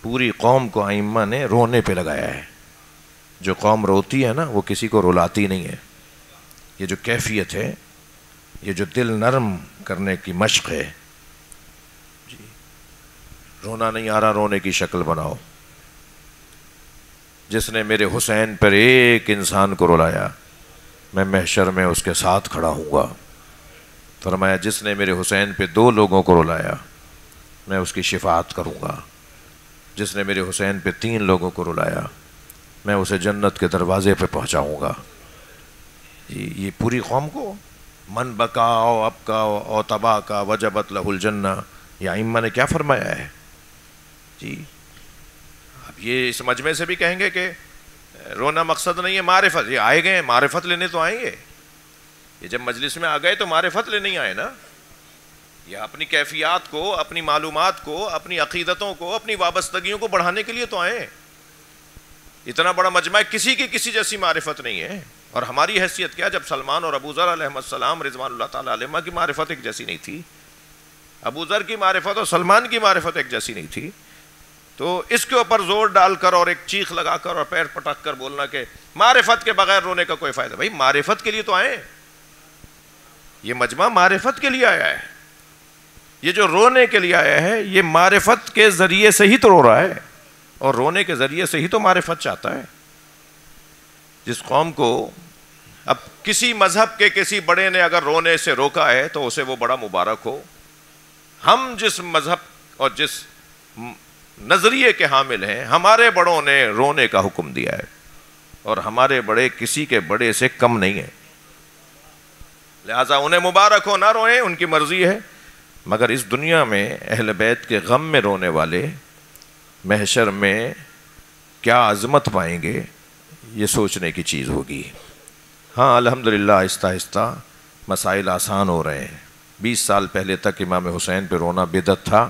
پوری قوم کو ائمہ نے رونے پہ لگایا ہے۔ جو قوم روتی ہے نا وہ کسی کو رلاتی نہیں ہے۔ یہ جو کیفیت ہے، یہ جو دل نرم کرنے کی مشق ہے جی، رونا نہیں آ رہا، رونے کی شکل بناؤ۔ جس نے میرے حسین پر ایک انسان کو رلایا، میں محشر میں اس کے ساتھ کھڑا ہوں گا۔ فرمایا جس نے میرے حسین پہ 2 لوگوں کو رلایا، میں اس کی شفاعت کروں گا۔ جس نے میرے حسین پہ 3 لوگوں کو رلایا، میں اسے جنت کے دروازے پہ پہنچاؤں گا۔ یہ پوری قوم کو من بکا او ابکا او تبا کا وجبت لہ الجنہ، یہ ائمہ نے کیا فرمایا ہے جی۔ اب یہ اس مجمع سے بھی کہیں گے کہ رونا مقصد نہیں ہے، معرفت۔ یہ آئے گئے معرفت لینے تو آئیں گے، یہ جب مجلس میں آ گئے تو معرفت لینے ہی آئے نا۔ یہ اپنی کیفیات کو، اپنی معلومات کو، اپنی عقیدتوں کو، اپنی وابستگیوں کو بڑھانے کے لیے تو آئے۔ اتنا بڑا مجمع کسی کی کسی جیسی معرفت نہیں ہے۔ اور ہماری حیثیت کیا جب سلمان اور ابو ذر علیہ السلام رضوان اللہ تعالیٰ علیہما کی معرفت ایک جیسی نہیں تھی، ابو ذر کی معرفت اور سلمان کی معرفت ایک جیسی نہیں تھی، تو اس کے اوپر زور ڈال کر اور ایک چیخ لگا کر اور پیر پٹک کر بولنا کہ معرفت کے بغیر رونے کا کوئی فائدہ؟ بھائی معرفت کے لیے تو آئے، یہ مجمع معرفت کے لیے آیا ہے۔ یہ جو رونے کے لیے آیا ہے یہ معرفت کے ذریعے سے ہی تو رو رہا ہے، اور رونے کے ذریعے سے ہی تو معرفت چاہتا ہے۔ جس قوم کو اب کسی مذہب کے کسی بڑے نے اگر رونے سے روکا ہے تو اسے وہ بڑا مبارک ہو۔ ہم جس مذہب اور جس نظریے کے حامل ہیں، ہمارے بڑوں نے رونے کا حکم دیا ہے، اور ہمارے بڑے کسی کے بڑے سے کم نہیں ہیں، لہذا انہیں مبارک ہو، نہ روئیں، ان کی مرضی ہے۔ مگر اس دنیا میں اہل بیت کے غم میں رونے والے محشر میں کیا عظمت پائیں گے، یہ سوچنے کی چیز ہوگی۔ ہاں الحمدللہ آہستہ آہستہ مسائل آسان ہو رہے ہیں۔ 20 سال پہلے تک امام حسین پہ رونا بدعت تھا،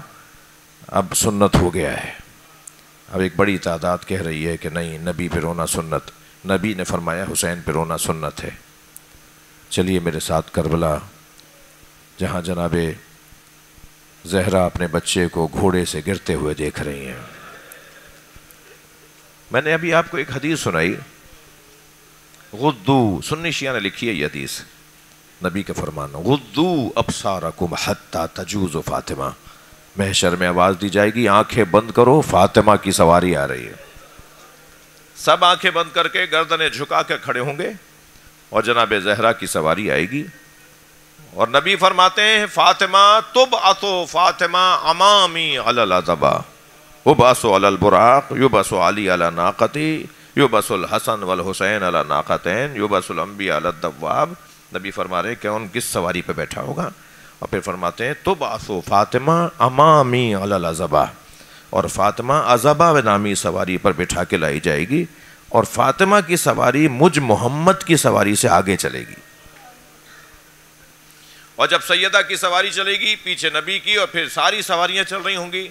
اب سنت ہو گیا ہے۔ اب ایک بڑی تعداد کہہ رہی ہے کہ نہیں، نبی پہ رونا سنت، نبی نے فرمایا حسین پہ رونا سنت ہے۔ چلیے میرے ساتھ کربلا، جہاں جناب زہرا اپنے بچے کو گھوڑے سے گرتے ہوئے دیکھ رہی ہیں۔ میں نے ابھی آپ کو ایک حدیث سنائی، غدو، سنی شیعہ نے لکھی ہے یہ حدیث، نبی کا فرمان، غدو ابصارکم حتی تجوز فاطمہ، محشر میں آواز دی جائے گی آنکھیں بند کرو، فاطمہ کی سواری آ رہی ہے۔ سب آنکھیں بند کر کے گردنیں جھکا کے کھڑے ہوں گے، اور جناب زہرا کی سواری آئے گی، اور نبی فرماتے ہیں فاطمہ تبعث فاطمہ امامی علی العذبہ ابعث علی البراق یبعث علی علی ناقتی یبعث الحسن والحسین علی ناقتین یبعث الانبیاء علی الدواب. نبی فرما رہے کہ کون کس سواری پہ بیٹھا ہوگا؟ اور پھر فرماتے ہیں تبعث فاطمہ امامی علی العذبہ، اور فاطمہ عذبہ نامی سواری پر بٹھا کے لائی جائے گی، اور فاطمہ کی سواری مجھ محمد کی سواری سے آگے چلے گی. اور جب سیدہ کی سواری چلے گی پیچھے نبی کی، اور پھر ساری سواریاں چل رہی ہوں گی،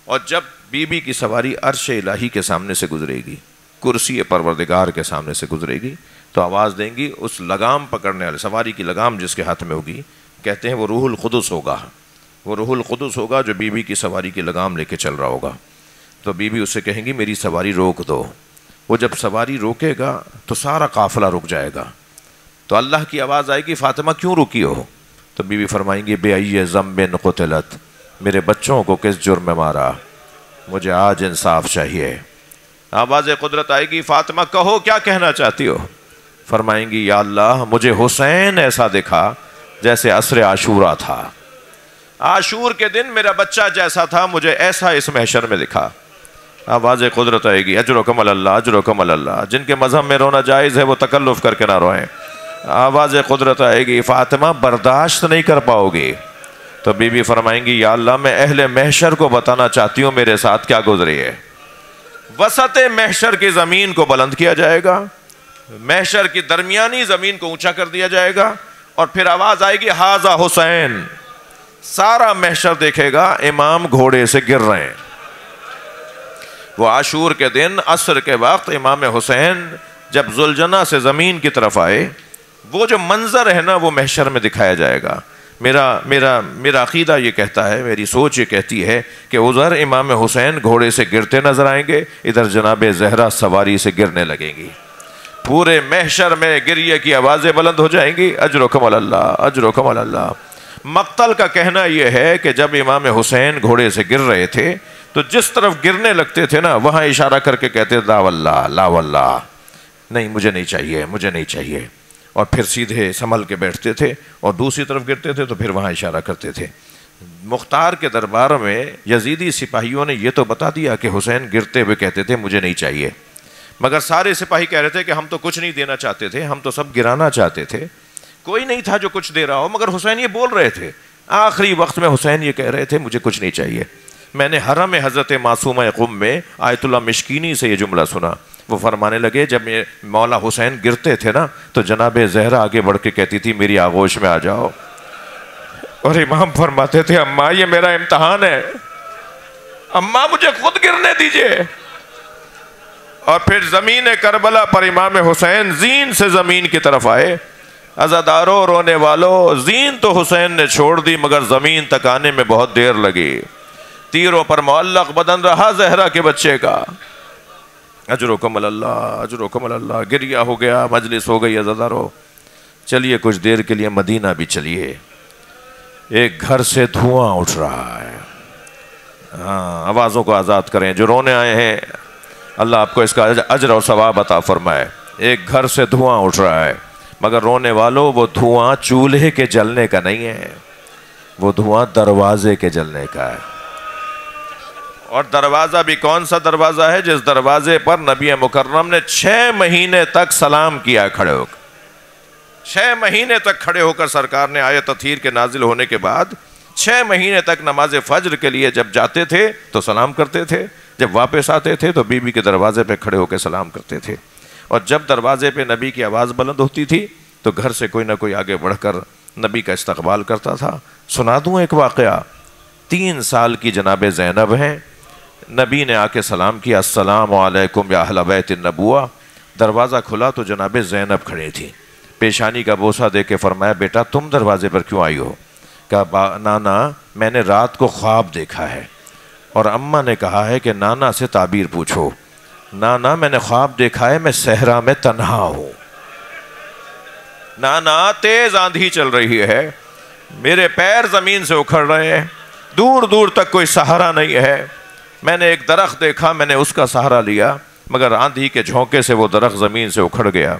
اور جب بی بی کی سواری عرش الہی کے سامنے سے گزرے گی، کرسی پروردگار کے سامنے سے گزرے گی، تو آواز دیں گی. اس لگام پکڑنے والے سواری کی لگام جس کے ہاتھ میں ہوگی، کہتے ہیں وہ روح القدس ہوگا. وہ روح القدس ہوگا جو بی بی کی سواری کی لگام لے کے چل رہا ہوگا. تو بی بی اس سے کہیں گی میری سواری روک دو. وہ جب سواری روکے گا تو سارا قافلہ رک جائے گا. تو اللہ کی آواز آئے گی فاطمہ کیوں رکی ہو؟ تو بی بی فرمائیں گی بے ای ذنب قتلت، میرے بچوں کو کس جرم میں مارا، مجھے آج انصاف چاہیے. آواز قدرت آئے گی فاطمہ کہو کیا کہنا چاہتی ہو؟ فرمائیں گی یا اللہ مجھے حسین ایسا دکھا جیسے عصر عاشورہ تھا، عاشور کے دن میرا بچہ جیسا تھا مجھے ایسا اس محشر میں دکھا. آواز قدرت آئے گی اجرکم اللہ اجرکم اللہ، جن کے مذہب میں رونا جائز ہے وہ تکلف کر کے نہ روئیں. آواز قدرت آئے گی فاطمہ برداشت نہیں کر پاؤ گی. تو بی بی فرمائیں گی یا اللہ میں اہل محشر کو بتانا چاہتی ہوں میرے ساتھ کیا گزری ہے. وسط محشر کی زمین کو بلند کیا جائے گا، محشر کی درمیانی زمین کو اونچا کر دیا جائے گا، اور پھر آواز آئے گی ھذا حسین. سارا محشر دیکھے گا امام گھوڑے سے گر رہے ہیں. وہ عاشور کے دن عصر کے وقت امام حسین جب ذوالجناح سے زمین کی طرف آئے، وہ جو منظر ہے نا وہ محشر میں دکھایا جائے گا. میرا عقیدہ یہ کہتا ہے، میری سوچ یہ کہتی ہے کہ ادھر امام حسین گھوڑے سے گرتے نظر آئیں گے، ادھر جناب زہرا سواری سے گرنے لگیں گی. پورے محشر میں گریے کی آوازیں بلند ہو جائیں گی اجرکم اللہ اجرکم اللہ. مقتل کا کہنا یہ ہے کہ جب امام حسین گھوڑے سے گر رہے تھے تو جس طرف گرنے لگتے تھے نا وہاں اشارہ کر کے کہتے لا واللہ لا واللہ، نہیں مجھے نہیں چاہیے مجھے نہیں چاہیے، اور پھر سیدھے سنبھل کے بیٹھتے تھے، اور دوسری طرف گرتے تھے تو پھر وہاں اشارہ کرتے تھے. مختار کے دربار میں یزیدی سپاہیوں نے یہ تو بتا دیا کہ حسین گرتے ہوئے کہتے تھے مجھے نہیں چاہیے، مگر سارے سپاہی کہہ رہے تھے کہ ہم تو کچھ نہیں دینا چاہتے تھے، ہم تو سب گرانا چاہتے تھے. کوئی نہیں تھا جو کچھ دے رہا ہو، مگر حسین یہ بول رہے تھے. آخری وقت میں حسین یہ کہہ رہے تھے مجھے کچھ نہیں چاہیے. میں نے حرم حضرت معصومہ قم میں آیت اللہ مشکینی سے یہ جملہ سنا. وہ فرمانے لگے جب مولا حسین گرتے تھے نا تو جناب زہرا آگے بڑھ کے کہتی تھی میری آغوش میں آ جاؤ، اور امام فرماتے تھے اماں یہ میرا امتحان ہے، اماں مجھے خود گرنے دیجئے. اور پھر زمین کربلا پر امام حسین زین سے زمین کی طرف آئے. عزاداروں رونے والوں، زین تو حسین نے چھوڑ دی مگر زمین تک آنے میں بہت دیر لگی. تیروں پر معلق بدن رہا زہرا کے بچے کا. اجرکم اللہ اجرکم اللہ. گریہ ہو گیا، مجلس ہو گئی. عزاداروں چلیے کچھ دیر کے لیے مدینہ بھی چلیے. ایک گھر سے دھواں اٹھ رہا ہے. ہاں آوازوں کو آزاد کریں. جو رونے آئے ہیں اللہ آپ کو اس کا اجر اور ثواب عطا فرمائے. ایک گھر سے دھواں اٹھ رہا ہے، مگر رونے والوں وہ دھواں چولہے کے جلنے کا نہیں ہے، وہ دھواں دروازے کے جلنے کا ہے. اور دروازہ بھی کون سا دروازہ ہے؟ جس دروازے پر نبی مکرم نے 6 مہینے تک سلام کیا کھڑے ہو کر. 6 مہینے تک کھڑے ہو کر سرکار نے آیت تطہیر کے نازل ہونے کے بعد 6 مہینے تک نماز فجر کے لیے جب جاتے تھے تو سلام کرتے تھے، جب واپس آتے تھے تو بی بی کے دروازے پہ کھڑے ہو کے سلام کرتے تھے. اور جب دروازے پہ نبی کی آواز بلند ہوتی تھی تو گھر سے کوئی نہ کوئی آگے بڑھ کر نبی کا استقبال کرتا تھا. سنا دوں ایک واقعہ. 3 سال کی جناب زینب ہیں. نبی نے آ کے سلام کیا السلام علیکم یا اہل بیت النبوہ. دروازہ کھلا تو جناب زینب کھڑی تھی. پیشانی کا بوسہ دے کے فرمایا بیٹا تم دروازے پر کیوں آئی ہو؟ کہا نانا میں نے رات کو خواب دیکھا ہے، اور اماں نے کہا ہے کہ نانا سے تعبیر پوچھو. نانا میں نے خواب دیکھا ہے میں صحرا میں تنہا ہوں. نانا تیز آندھی چل رہی ہے، میرے پیر زمین سے اکھڑ رہے ہیں، دور دور تک کوئی سہارا نہیں ہے. میں نے ایک درخت دیکھا، میں نے اس کا سہارا لیا، مگر آندھی کے جھونکے سے وہ درخت زمین سے اکھڑ گیا.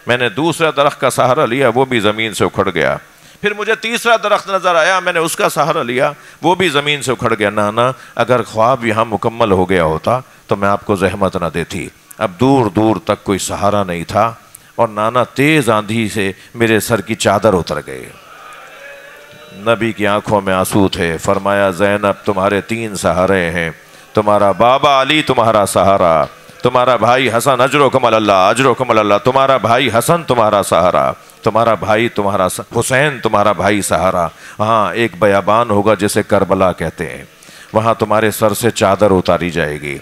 میں نے دوسرا درخت کا سہارا لیا، وہ بھی زمین سے اکھڑ گیا. پھر مجھے تیسرا درخت نظر آیا، میں نے اس کا سہارا لیا، وہ بھی زمین سے اکھڑ گیا۔ نانا اگر خواب یہاں مکمل ہو گیا ہوتا تو میں آپ کو زحمت نہ دیتی۔ اب دور دور تک کوئی سہارا نہیں تھا، اور نانا تیز آندھی سے میرے سر کی چادر اتر گئی۔ نبی کی آنکھوں میں آنسو تھے۔ فرمایا زینب تمہارے 3 سہارے ہیں، تمہارا بابا علی تمہارا سہارا، تمہارا بھائی حسن اجرکم اللہ اجرکم اللہ، تمہارا بھائی حسن تمہارا سہارا، تمہارا بھائی تمہارا حسین تمہارا بھائی سہارا۔ ہاں ایک بیابان ہوگا جسے کربلا کہتے ہیں، وہاں تمہارے سر سے چادر اتاری جائے گی،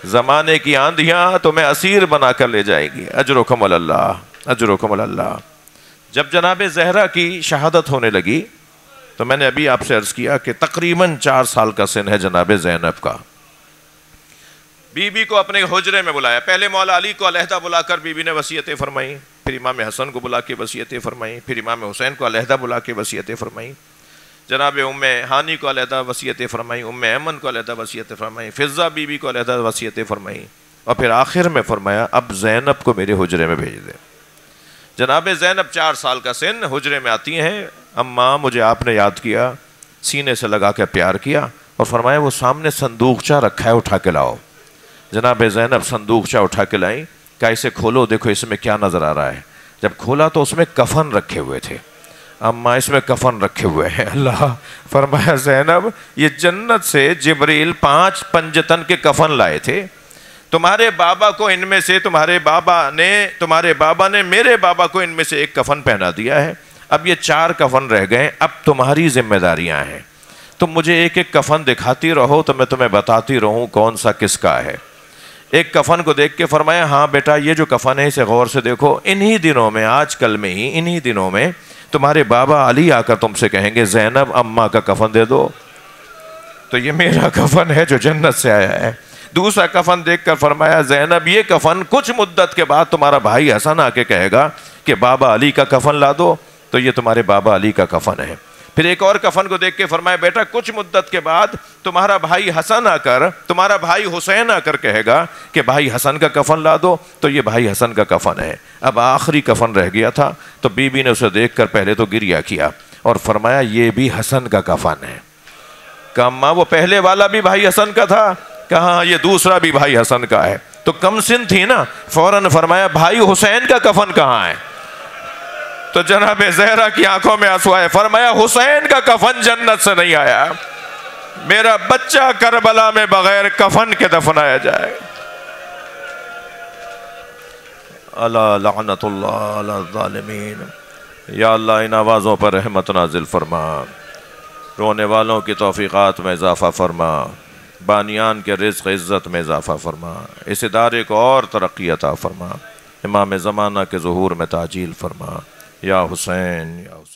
زمانے کی آندھیاں تمہیں اسیر بنا کر لے جائے گی۔ اجرکم اللہ اجرکم اللہ۔ جب جناب زہرا کی شہادت ہونے لگی تو میں نے ابھی آپ سے عرض کیا کہ تقریباً 4 سال کا سن ہے جناب زینب کا۔ بی بی کو اپنے حجرے میں بلایا، پہلے مولا علی کو علیحدہ بلا کر بی بی نے وصیتیں فرمائیں، پھر امام حسن کو بلا کے وصیتیں فرمائیں، پھر امام حسین کو علیحدہ بلا کے وصیتیں فرمائیں، جناب ام ہانی کو علیحدہ وصیتیں فرمائیں، ام ایمن کو علیحدہ وصیتیں فرمائیں، فضہ بی بی کو علیحدہ وصیتیں فرمائیں، اور پھر آخر میں فرمایا اب زینب کو میرے حجرے میں بھیج دیں۔ جناب زینب 4 سال کا سن حجرے میں آتی ہیں، اماں مجھے آپ نے یاد کیا، سینے سے لگا کے پیار کیا، اور فرمایا وہ سامنے صندوقچہ رکھا ہے اٹھا کے لاؤ۔ جناب زینب صندوقچہ اٹھا کے لائیں، کہا اسے کھولو دیکھو اس میں کیا نظر آ رہا ہے۔ جب کھولا تو اس میں کفن رکھے ہوئے تھے۔ اماں اس میں کفن رکھے ہوئے ہیں۔ اللہ فرمایا زینب یہ جنت سے جبریل 5 پنجتن کے کفن لائے تھے، تمہارے بابا کو ان میں سے تمہارے بابا نے میرے بابا کو ان میں سے ایک کفن پہنا دیا ہے، اب یہ 4 کفن رہ گئے، اب تمہاری ذمہ داریاں ہیں، تم مجھے ایک ایک کفن دکھاتی رہو تو میں تمہیں بتاتی رہوں کون سا کس کا ہے۔ ایک کفن کو دیکھ کے فرمایا ہاں بیٹا یہ جو کفن ہے اسے غور سے دیکھو، انہی دنوں میں آج کل میں ہی انہی دنوں میں تمہارے بابا علی آ کر تم سے کہیں گے زینب اماں کا کفن دے دو، تو یہ میرا کفن ہے جو جنت سے آیا ہے۔ دوسرا کفن دیکھ کر فرمایا زینب یہ کفن کچھ مدت کے بعد تمہارا بھائی حسن آ کے کہے گا کہ بابا علی کا کفن لا دو، تو یہ تمہارے بابا علی کا کفن ہے۔ پھر ایک اور کفن کو دیکھ کے فرمایا بیٹا کچھ مدت کے بعد تمہارا بھائی حسن آ کر تمہارا بھائی حسین آ کر کہے گا کہ بھائی حسن کا کفن لا دو، تو یہ بھائی حسن کا کفن ہے۔ اب آخری کفن رہ گیا تھا تو بی بی نے اسے دیکھ کر پہلے تو گریہ کیا اور فرمایا یہ بھی حسن کا کفن ہے۔ کہا اماں وہ پہلے والا بھی بھائی حسن کا تھا؟ کہا یہ دوسرا بھی بھائی حسن کا ہے۔ تو کم سن تھی نا، فوراً فرمایا بھائی حسین کا کفن کہاں ہے؟ تو جناب زہرا کی آنکھوں میں آنسو آئے، فرمایا حسین کا کفن جنت سے نہیں آیا، میرا بچہ کربلا میں بغیر کفن کے دفنایا جائے۔ اللہ لعنت اللہ علی الظالمین۔ یا اللہ ان آوازوں پر رحمت نازل فرما، رونے والوں کی توفیقات میں اضافہ فرما، بانیان کے رزق عزت میں اضافہ فرما، اس ادارے کو اور ترقی عطا فرما، امام زمانہ کے ظہور میں تعجیل فرما، یا حسین یا حسین۔